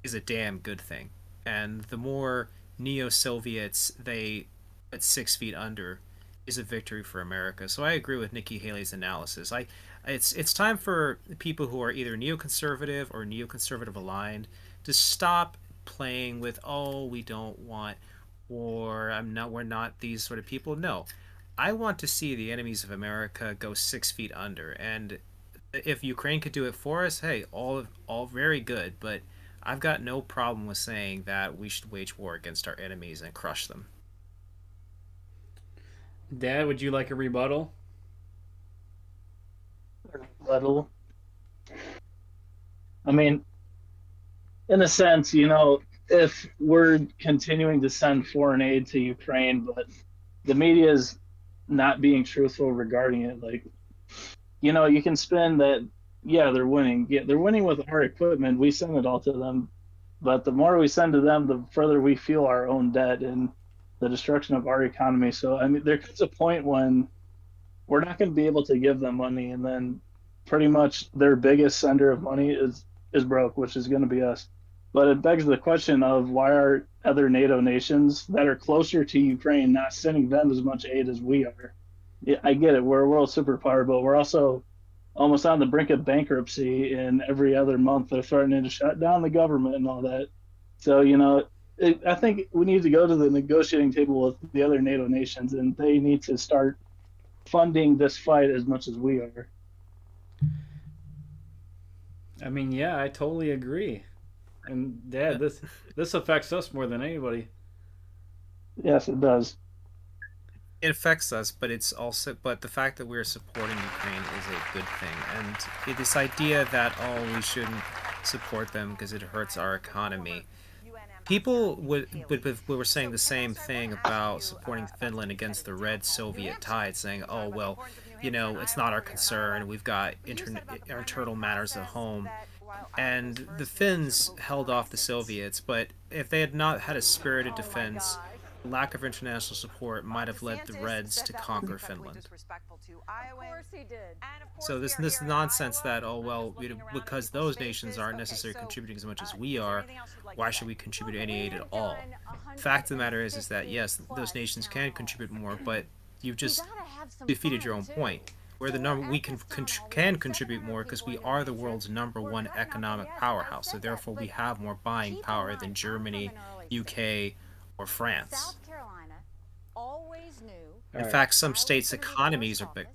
is a damn good thing. And the more neo-Soviets they put 6 feet under is a victory for America. So I agree with Nikki Haley's analysis. It's time for people who are either neoconservative or neoconservative aligned to stop playing with, we don't want war, we're not these sort of people. No, I want to see the enemies of America go 6 feet under, and if Ukraine could do it for us, hey, all very good. But I've got no problem with saying that we should wage war against our enemies and crush them. Dad, would you like a rebuttal? rebuttal. I mean, in a sense, if we're continuing to send foreign aid to Ukraine, but the media is not being truthful regarding it, like, you can spin that, yeah, they're winning. Yeah, they're winning with our equipment. We send it all to them. But the more we send to them, the further we feel our own debt and the destruction of our economy. So, I mean, there comes a point when we're not going to be able to give them money, and then pretty much their biggest sender of money is broke, which is going to be us. But it begs the question of why are other NATO nations that are closer to Ukraine not sending them as much aid as we are? Yeah, I get it. We're a world superpower, but we're also almost on the brink of bankruptcy, and every other month they're threatening to shut down the government and all that. So, I think we need to go to the negotiating table with the other NATO nations, and they need to start funding this fight as much as we are. I mean, yeah, I totally agree. And yeah, this affects us more than anybody. Yes, it does. It affects us, but the fact that we're supporting Ukraine is a good thing. And this idea that, we shouldn't support them because it hurts our economy. People were saying the same thing about supporting Finland against the red Soviet tide, saying, oh, well, it's not our concern. We've got internal matters at home. And the Finns held off the Soviets, but if they had not had a spirited defense, lack of international support might have led the Reds to conquer Finland. So this nonsense that, because those nations aren't necessarily contributing as much as we are, why should we contribute any aid at all? Fact of the matter is that, yes, those nations can contribute more, but you've just defeated your own point. We can contribute more because we are the world's #1 economic powerhouse, so therefore we have more buying power than Germany, UK, or France. South Carolina always knew. In fact, some states' economies are big.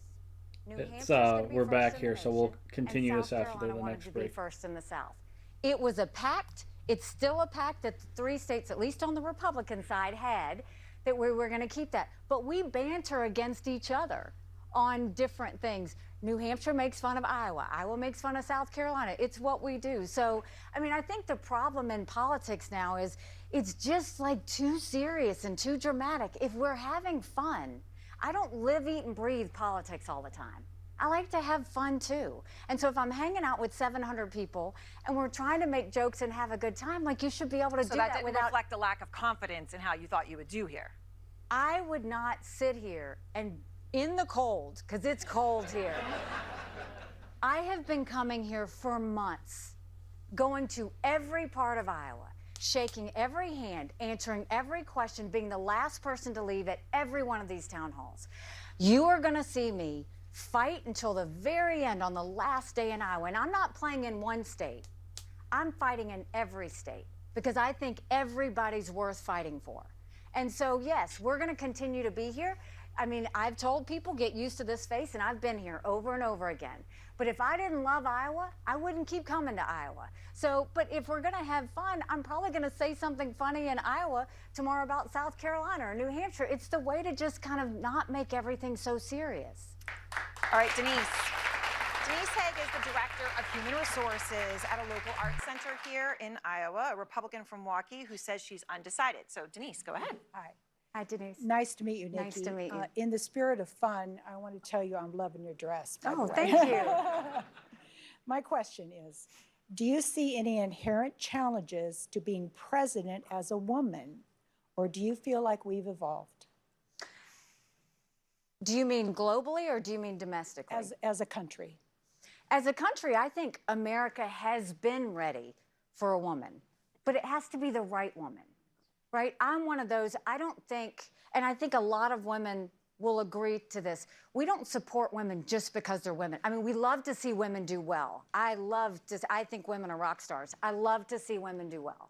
We're back here, so we'll continue this after the next break. First in the South. It was a pact. It's still a pact that the 3 states, at least on the Republican side, had, that we were going to keep that. But we banter against each other on different things. New Hampshire makes fun of Iowa. Iowa makes fun of South Carolina. It's what we do. So, I mean, I think the problem in politics now is it's just like too serious and too dramatic. If we're having fun, I don't live, eat, and breathe politics all the time. I like to have fun too. And so if I'm hanging out with 700 people and we're trying to make jokes and have a good time, like, you should be able to do that didn't reflect a lack of confidence in how you thought you would do here. I would not sit here and in the cold, because it's cold here. I have been coming here for months, going to every part of Iowa, shaking every hand, answering every question, being the last person to leave at every one of these town halls. You are going to see me fight until the very end on the last day in Iowa. And I'm not playing in one state. I'm fighting in every state because I think everybody's worth fighting for. And so, yes, we're going to continue to be here. I mean, I've told people, get used to this face, and I've been here over and over again. But if I didn't love Iowa, I wouldn't keep coming to Iowa. So, but if we're going to have fun, I'm probably going to say something funny in Iowa tomorrow about South Carolina or New Hampshire. It's the way to just kind of not make everything so serious. All right, Denise. Denise Haig is the Director of Human Resources at a local arts center here in Iowa, a Republican from Milwaukee who says she's undecided. So, Denise, go ahead. Hi. Hi, Denise. Nice to meet you, Nikki. Nice to meet you. In the spirit of fun, I want to tell you I'm loving your dress. By the way. Thank you. My question is, do you see any inherent challenges to being president as a woman, or do you feel like we've evolved? Do you mean globally or do you mean domestically? As a country. As a country, I think America has been ready for a woman, but it has to be the right woman, right? I'm one of those, I don't think, and I think a lot of women will agree to this. We don't support women just because they're women. I mean, we love to see women do well. I think women are rock stars. I love to see women do well.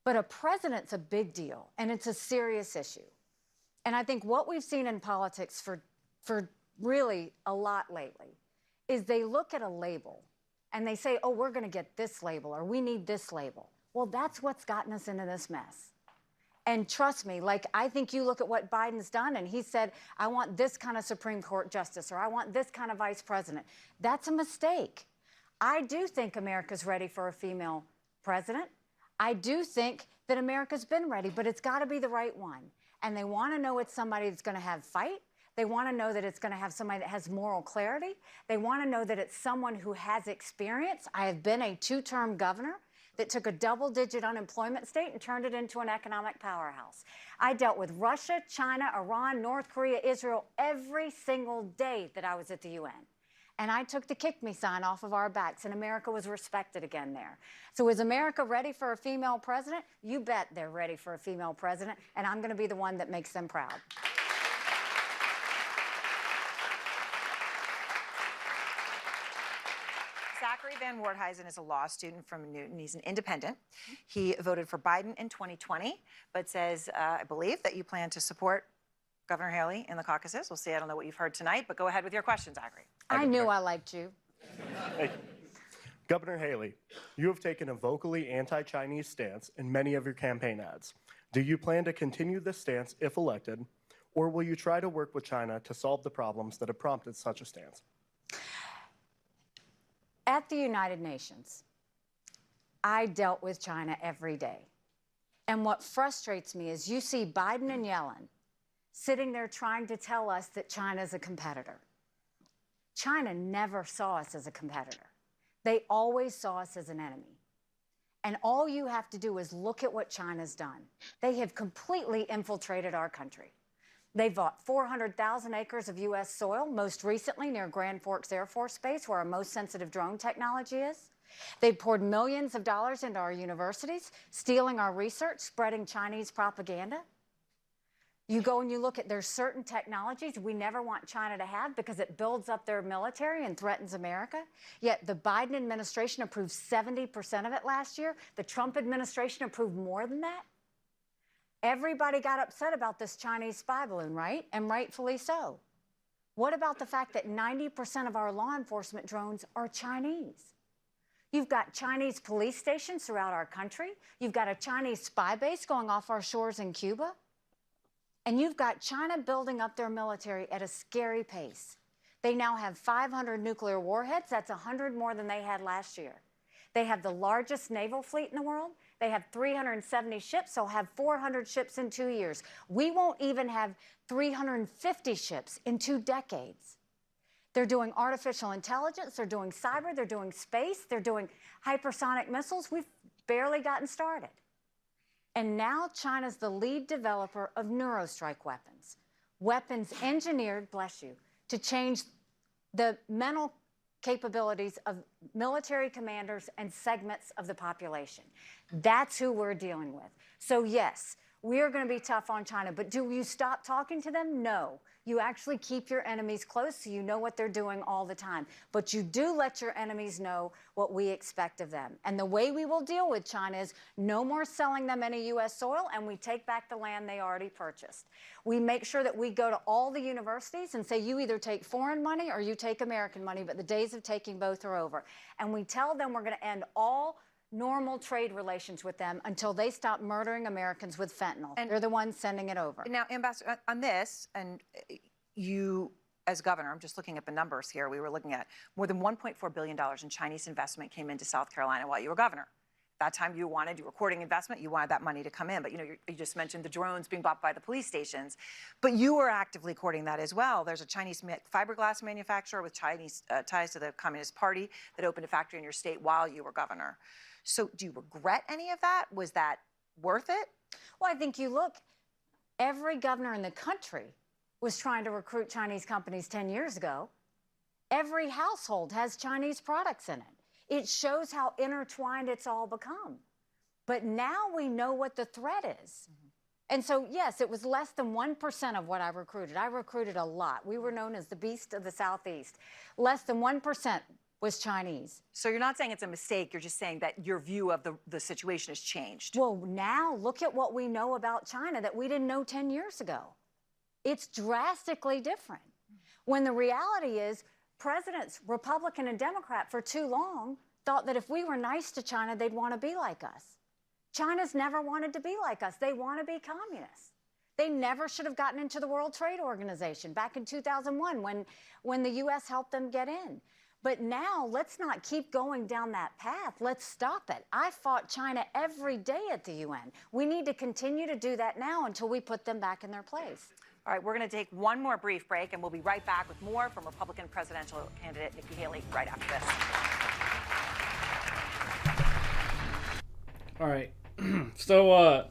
But a president's a big deal, and it's a serious issue. And I think what we've seen in politics for really a lot lately is they look at a label and they say, oh, we're going to get this label or we need this label. Well, that's what's gotten us into this mess. And trust me, like, I think you look at what Biden's done, and he said, I want this kind of Supreme Court justice, or I want this kind of vice president. That's a mistake. I do think America's ready for a female president. I do think that America's been ready, but it's got to be the right one. And they want to know it's somebody that's going to have fight. They want to know that it's going to have somebody that has moral clarity. They want to know that it's someone who has experience. I have been a 2-term governor that took a double-digit unemployment state and turned it into an economic powerhouse. I dealt with Russia, China, Iran, North Korea, Israel every single day that I was at the UN. And I took the kick me sign off of our backs, and America was respected again there. So is America ready for a female president? You bet they're ready for a female president, and I'm going to be the one that makes them proud. Zachary Van Woordhuizen is a law student from Newton. He's an independent. He voted for Biden in 2020, but says, I believe, that you plan to support Governor Haley in the caucuses. We'll see. I don't know what you've heard tonight, but go ahead with your question, Zachary. I knew I liked you. Hey. Governor Haley, you have taken a vocally anti-Chinese stance in many of your campaign ads. Do you plan to continue this stance if elected, or will you try to work with China to solve the problems that have prompted such a stance? At the United Nations, I dealt with China every day. And what frustrates me is you see Biden and Yellen sitting there trying to tell us that China's a competitor. China never saw us as a competitor. They always saw us as an enemy. And all you have to do is look at what China's done. They have completely infiltrated our country. They bought 400,000 acres of U.S. soil, most recently near Grand Forks Air Force Base, where our most sensitive drone technology is. They poured millions of dollars into our universities, stealing our research, spreading Chinese propaganda. You go and you look at, there's certain technologies we never want China to have because it builds up their military and threatens America. Yet the Biden administration approved 70% of it last year. The Trump administration approved more than that. Everybody got upset about this Chinese spy balloon, right? And rightfully so. What about the fact that 90% of our law enforcement drones are Chinese? You've got Chinese police stations throughout our country. You've got a Chinese spy base going off our shores in Cuba. And you've got China building up their military at a scary pace. They now have 500 nuclear warheads. That's 100 more than they had last year. They have the largest naval fleet in the world. They have 370 ships. They'll have 400 ships in 2 years. We won't even have 350 ships in 2 decades. They're doing artificial intelligence. They're doing cyber. They're doing space. They're doing hypersonic missiles. We've barely gotten started. And now China's the lead developer of neurostrike weapons. Weapons engineered, bless you, to change the mental capabilities of military commanders and segments of the population. That's who we're dealing with. So yes, we are going to be tough on China, but do you stop talking to them? No. You actually keep your enemies close so you know what they're doing all the time. But you do let your enemies know what we expect of them. And the way we will deal with China is no more selling them any U.S. soil, and we take back the land they already purchased. We make sure that we go to all the universities and say, you either take foreign money or you take American money, but the days of taking both are over. And we tell them we're going to end all normal trade relations with them until they stop murdering Americans with fentanyl. And they're the ones sending it over. Now, Ambassador, on this, and you, as governor, I'm just looking at the numbers here. We were looking at more than $1.4 billion in Chinese investment came into South Carolina while you were governor. That time you were courting investment, you wanted that money to come in. But, you just mentioned the drones being bought by the police stations. But you were actively courting that as well. There's a Chinese fiberglass manufacturer with Chinese ties to the Communist Party that opened a factory in your state while you were governor. So do you regret any of that? Was that worth it? Well, I think you look, every governor in the country was trying to recruit Chinese companies 10 years ago. Every household has Chinese products in it. It shows how intertwined it's all become. But now we know what the threat is. And so, yes, it was less than 1% of what I recruited. I recruited a lot. We were known as the beast of the Southeast. Less than 1% was Chinese. So you're not saying it's a mistake, you're just saying that your view of the situation has changed. Well, now look at what we know about China that we didn't know 10 years ago. It's drastically different. When the reality is, presidents, Republican and Democrat, for too long, thought that if we were nice to China, they'd want to be like us. China's never wanted to be like us. They want to be communists. They never should have gotten into the World Trade Organization back in 2001 when the U.S. helped them get in. But now, let's not keep going down that path. Let's stop it. I fought China every day at the UN. We need to continue to do that now until we put them back in their place. All right, we're going to take one more brief break, and we'll be right back with more from Republican presidential candidate Nikki Haley right after this. All right. So,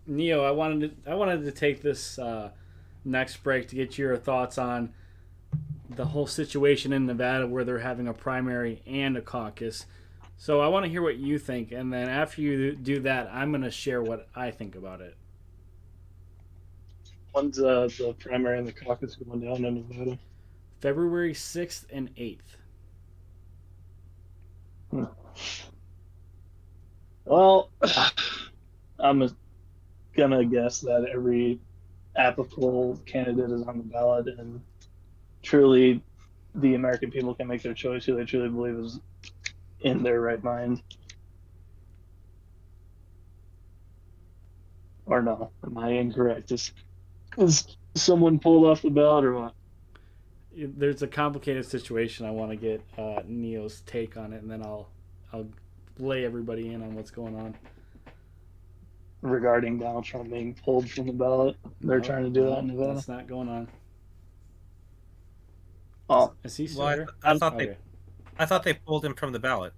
Neo, I wanted to take this next break to get your thoughts on the whole situation in Nevada where they're having a primary and a caucus. So I want to hear what you think, and then after you do that, I'm going to share what I think about it. When's the primary and the caucus going down in Nevada? February 6th and 8th. Well, I'm gonna guess that every applicable candidate is on the ballot, and truly the American people can make their choice who they truly believe is in their right mind. Or no, am I incorrect? Is someone pulled off the ballot or what? There's a complicated situation. I want to get Neo's take on it, and then I'll lay everybody in on what's going on. Regarding Donald Trump being pulled from the ballot, they're trying to do that in Nevada. That's not going on. Oh, is he still Well, here? I thought Okay. I thought they pulled him from the ballot.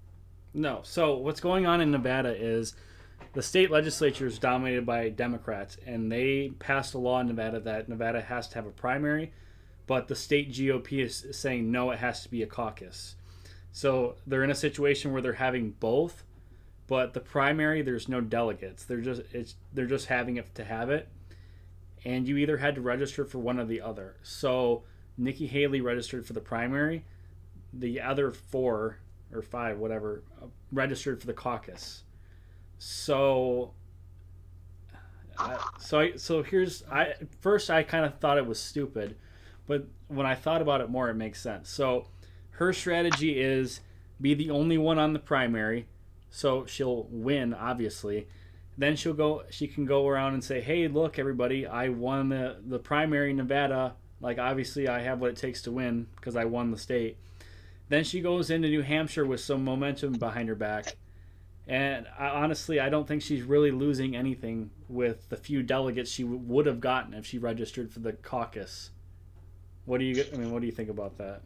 No. So what's going on in Nevada is the state legislature is dominated by Democrats, and they passed a law in Nevada that Nevada has to have a primary, but the state GOP is saying no, it has to be a caucus. So they're in a situation where they're having both, but the primary there's no delegates. They're just having it to have it, and you either had to register for one or the other. So Nikki Haley registered for the primary, the other 4 or 5, whatever, registered for the caucus. So first I kind of thought it was stupid, but when I thought about it more, it makes sense. So her strategy is be the only one on the primary, so she'll win, obviously. Then she can go around and say, hey, look, everybody, I won the primary in Nevada. Like, obviously I have what it takes to win because I won the state. Then she goes into New Hampshire with some momentum behind her back. And honestly, I don't think she's really losing anything with the few delegates she would have gotten if she registered for the caucus. What do you think about that?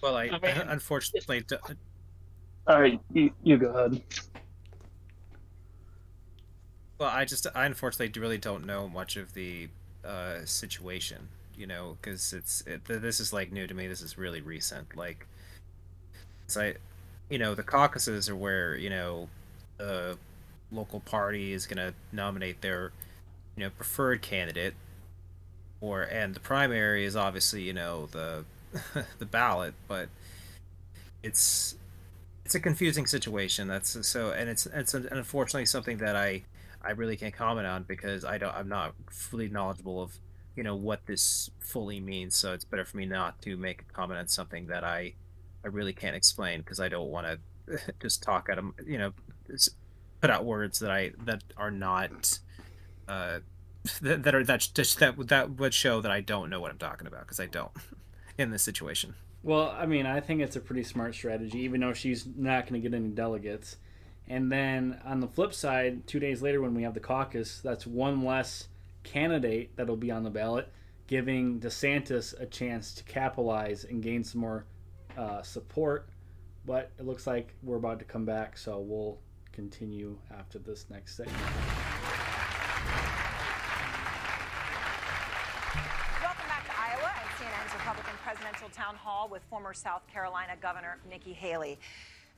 Well, I unfortunately. All right, you go ahead. Well, I unfortunately really don't know much of the situation, because this is like new to me. This is really recent. Like, the caucuses are where the local party is going to nominate their preferred candidate, and the primary is obviously the the ballot, but it's a confusing situation. That's so, and it's unfortunately something that I really can't comment on because I'm not fully knowledgeable of what this fully means. So it's better for me not to make a comment on something that I really can't explain because I don't want to just talk at them, put out words that are not that would show that I don't know what I'm talking about because I don't in this situation. Well, I think it's a pretty smart strategy, even though she's not going to get any delegates. And then on the flip side, 2 days later when we have the caucus, that's one less candidate that'll be on the ballot, giving DeSantis a chance to capitalize and gain some more support. But it looks like we're about to come back, so we'll continue after this next segment. Welcome back to Iowa and CNN's Republican Presidential Town Hall with former South Carolina Governor Nikki Haley.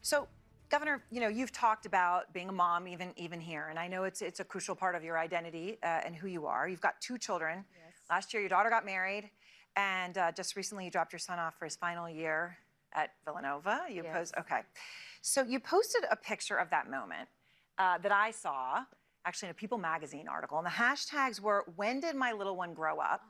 So, Governor, you've talked about being a mom even here, and I know it's a crucial part of your identity and who you are. You've got 2 children. Yes. Last year, your daughter got married, and just recently you dropped your son off for his final year at Villanova. Okay. So you posted a picture of that moment that I saw, actually in a People magazine article, and the hashtags were, "When did my little one grow up?"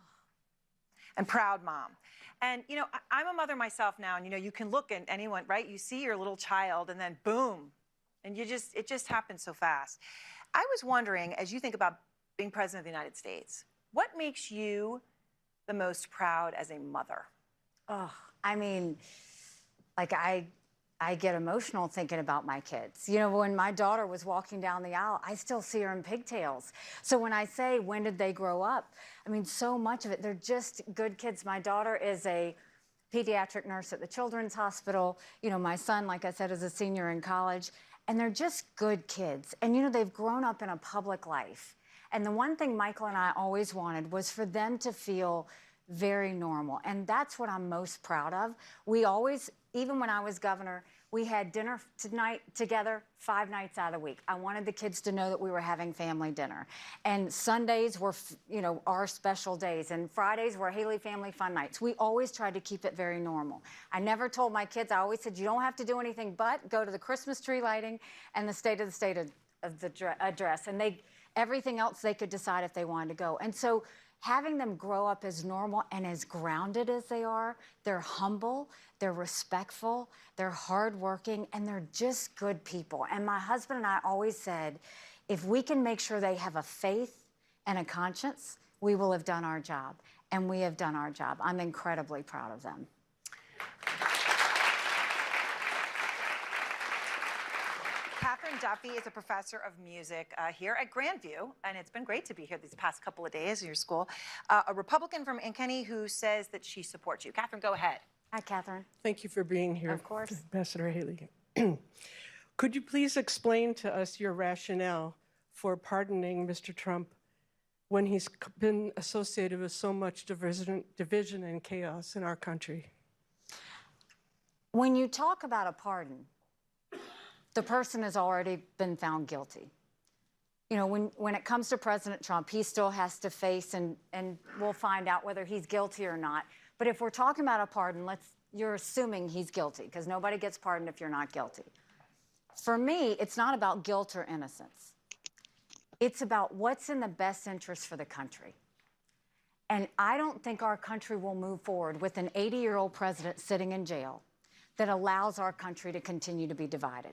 and "Proud Mom." And, I'm a mother myself now, and, you can look at anyone, right? You see your little child, and then boom, And it just happened so fast. I was wondering, as you think about being president of the United States, what makes you the most proud as a mother? Oh, I mean, like I get emotional thinking about my kids. You know, when my daughter was walking down the aisle, I still see her in pigtails. So when I say, when did they grow up? I mean, so much of it, they're just good kids. My daughter is a pediatric nurse at the Children's Hospital. You know, my son, like I said, is a senior in college. And they're just good kids. And, you know, they've grown up in a public life. And the one thing Michael and I always wanted was for them to feel very normal. And that's what I'm most proud of. We always, even when I was governor, we had dinner tonight together 5 nights out of the week. I wanted the kids to know that we were having family dinner. And Sundays were, you know, our special days. And Fridays were Haley Family Fun Nights. We always tried to keep it very normal. I never told my kids, I always said, you don't have to do anything but go to the Christmas tree lighting and the State of the Address. And everything else they could decide if they wanted to go. And so having them grow up as normal and as grounded as they are, they're humble, they're respectful, they're hardworking, and they're just good people. And my husband and I always said, if we can make sure they have a faith and a conscience, we will have done our job. And we have done our job. I'm incredibly proud of them. Catherine Duffy is a professor of music here at Grandview, and it's been great to be here these past couple of days in your school. A Republican from Ankeny who says that she supports you. Catherine, go ahead. Hi, Catherine. Thank you for being here. Of course. Ambassador Haley. Could you please explain to us your rationale for pardoning Mr. Trump when he's been associated with so much division and chaos in our country? When you talk about a pardon, the person has already been found guilty. You know, when it comes to President Trump, he still has to face, and we'll find out whether he's guilty or not. But if we're talking about a pardon, you're assuming he's guilty, because nobody gets pardoned if you're not guilty. For me, it's not about guilt or innocence. It's about what's in the best interest for the country. And I don't think our country will move forward with an 80-year-old president sitting in jail that allows our country to continue to be divided.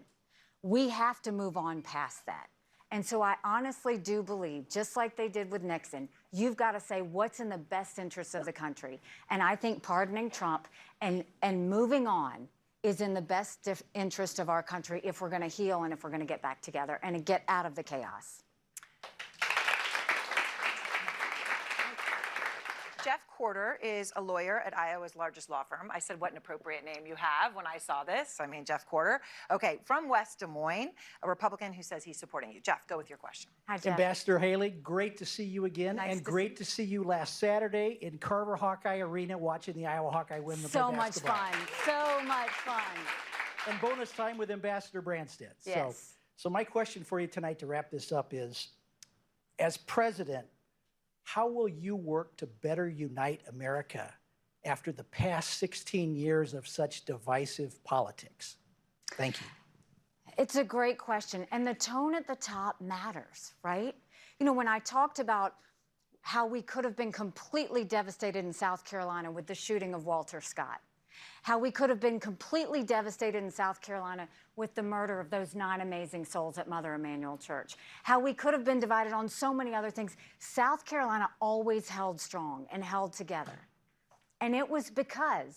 We have to move on past that. And so I honestly do believe, just like they did with Nixon, you've got to say what's in the best interest of the country. And I think pardoning Trump and moving on is in the best interest of our country if we're going to heal and if we're going to get back together and get out of the chaos. Jeff Quarter is a lawyer at Iowa's largest law firm. I said, what an appropriate name you have when I saw this. I mean, Jeff Quarter. Okay, from West Des Moines, a Republican who says he's supporting you. Jeff, go with your question. Hi, Jeff. Ambassador Haley, great to see you again. Nice and great to see you last Saturday in Carver Hawkeye Arena watching the Iowa Hawkeye win the So much basketball. fun. So much fun. And bonus time with Ambassador Branstad. Yes. So my question for you tonight to wrap this up is, as president, how will you work to better unite America after the past 16 years of such divisive politics? Thank you. It's a great question. And the tone at the top matters, right? You know, when I talked about how we could have been completely devastated in South Carolina with the shooting of Walter Scott, how we could have been completely devastated in South Carolina with the murder of those 9 amazing souls at Mother Emanuel Church, how we could have been divided on so many other things. South Carolina always held strong and held together. And it was because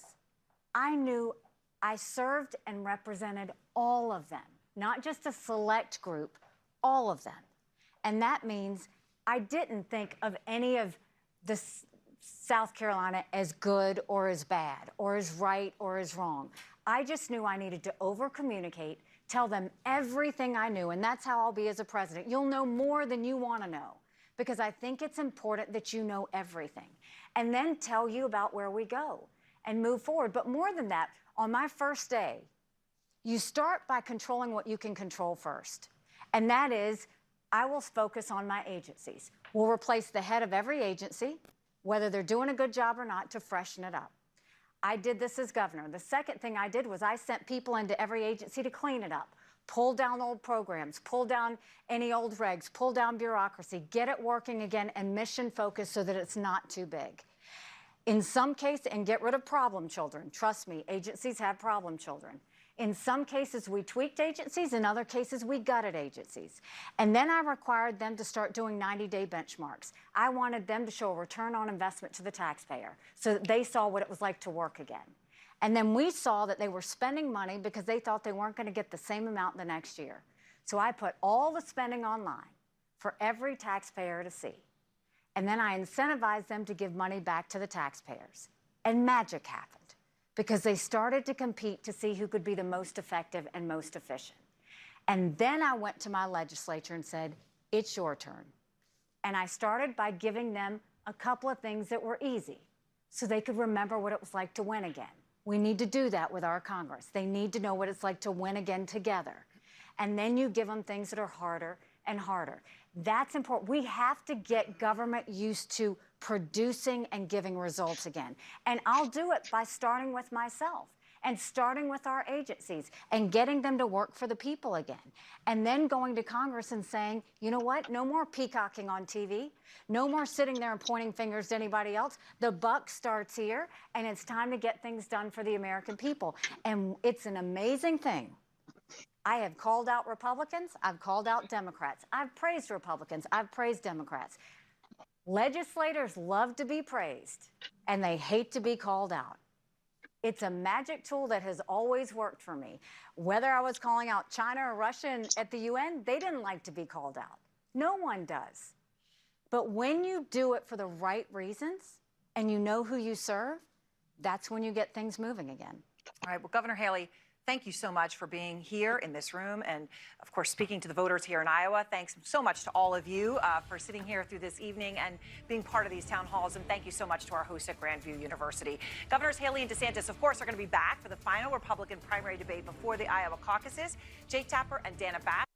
I knew I served and represented all of them, not just a select group, all of them. And that means I didn't think of any of the South Carolina as good or as bad or as right or as wrong. I just knew I needed to over-communicate, tell them everything I knew, and that's how I'll be as a president. You'll know more than you want to know, because I think it's important that you know everything, and then tell you about where we go and move forward. But more than that, on my first day, you start by controlling what you can control first, and that is I will focus on my agencies. We'll replace the head of every agency, whether they're doing a good job or not, to freshen it up. I did this as governor. The second thing I did was I sent people into every agency to clean it up, pull down old programs, pull down any old regs, pull down bureaucracy, get it working again, and mission focused so that it's not too big. In some cases, and get rid of problem children. Trust me, agencies have problem children. In some cases, we tweaked agencies. In other cases, we gutted agencies. And then I required them to start doing 90-day benchmarks. I wanted them to show a return on investment to the taxpayer so that they saw what it was like to work again. And then we saw that they were spending money because they thought they weren't going to get the same amount the next year. So I put all the spending online for every taxpayer to see. And then I incentivized them to give money back to the taxpayers. And magic happened because they started to compete to see who could be the most effective and most efficient. And then I went to my legislature and said, it's your turn. And I started by giving them a couple of things that were easy so they could remember what it was like to win again. We need to do that with our Congress. They need to know what it's like to win again together. And then you give them things that are harder and harder. That's important. We have to get government used to producing and giving results again. And I'll do it by starting with myself and starting with our agencies and getting them to work for the people again. And then going to Congress and saying, you know what? No more peacocking on TV. No more sitting there and pointing fingers to anybody else. The buck starts here, and it's time to get things done for the American people. And it's an amazing thing. I have called out Republicans. I've called out Democrats. I've praised Republicans. I've praised Democrats. Legislators love to be praised, and they hate to be called out. It's a magic tool that has always worked for me. Whether I was calling out China or Russia at the UN, they didn't like to be called out. No one does. But when you do it for the right reasons and you know who you serve, that's when you get things moving again. All right, well, Governor Haley, thank you so much for being here in this room and, of course, speaking to the voters here in Iowa. Thanks so much to all of you for sitting here through this evening and being part of these town halls. And thank you so much to our hosts at Grandview University. Governors Haley and DeSantis, of course, are going to be back for the final Republican primary debate before the Iowa caucuses. Jake Tapper and Dana Bass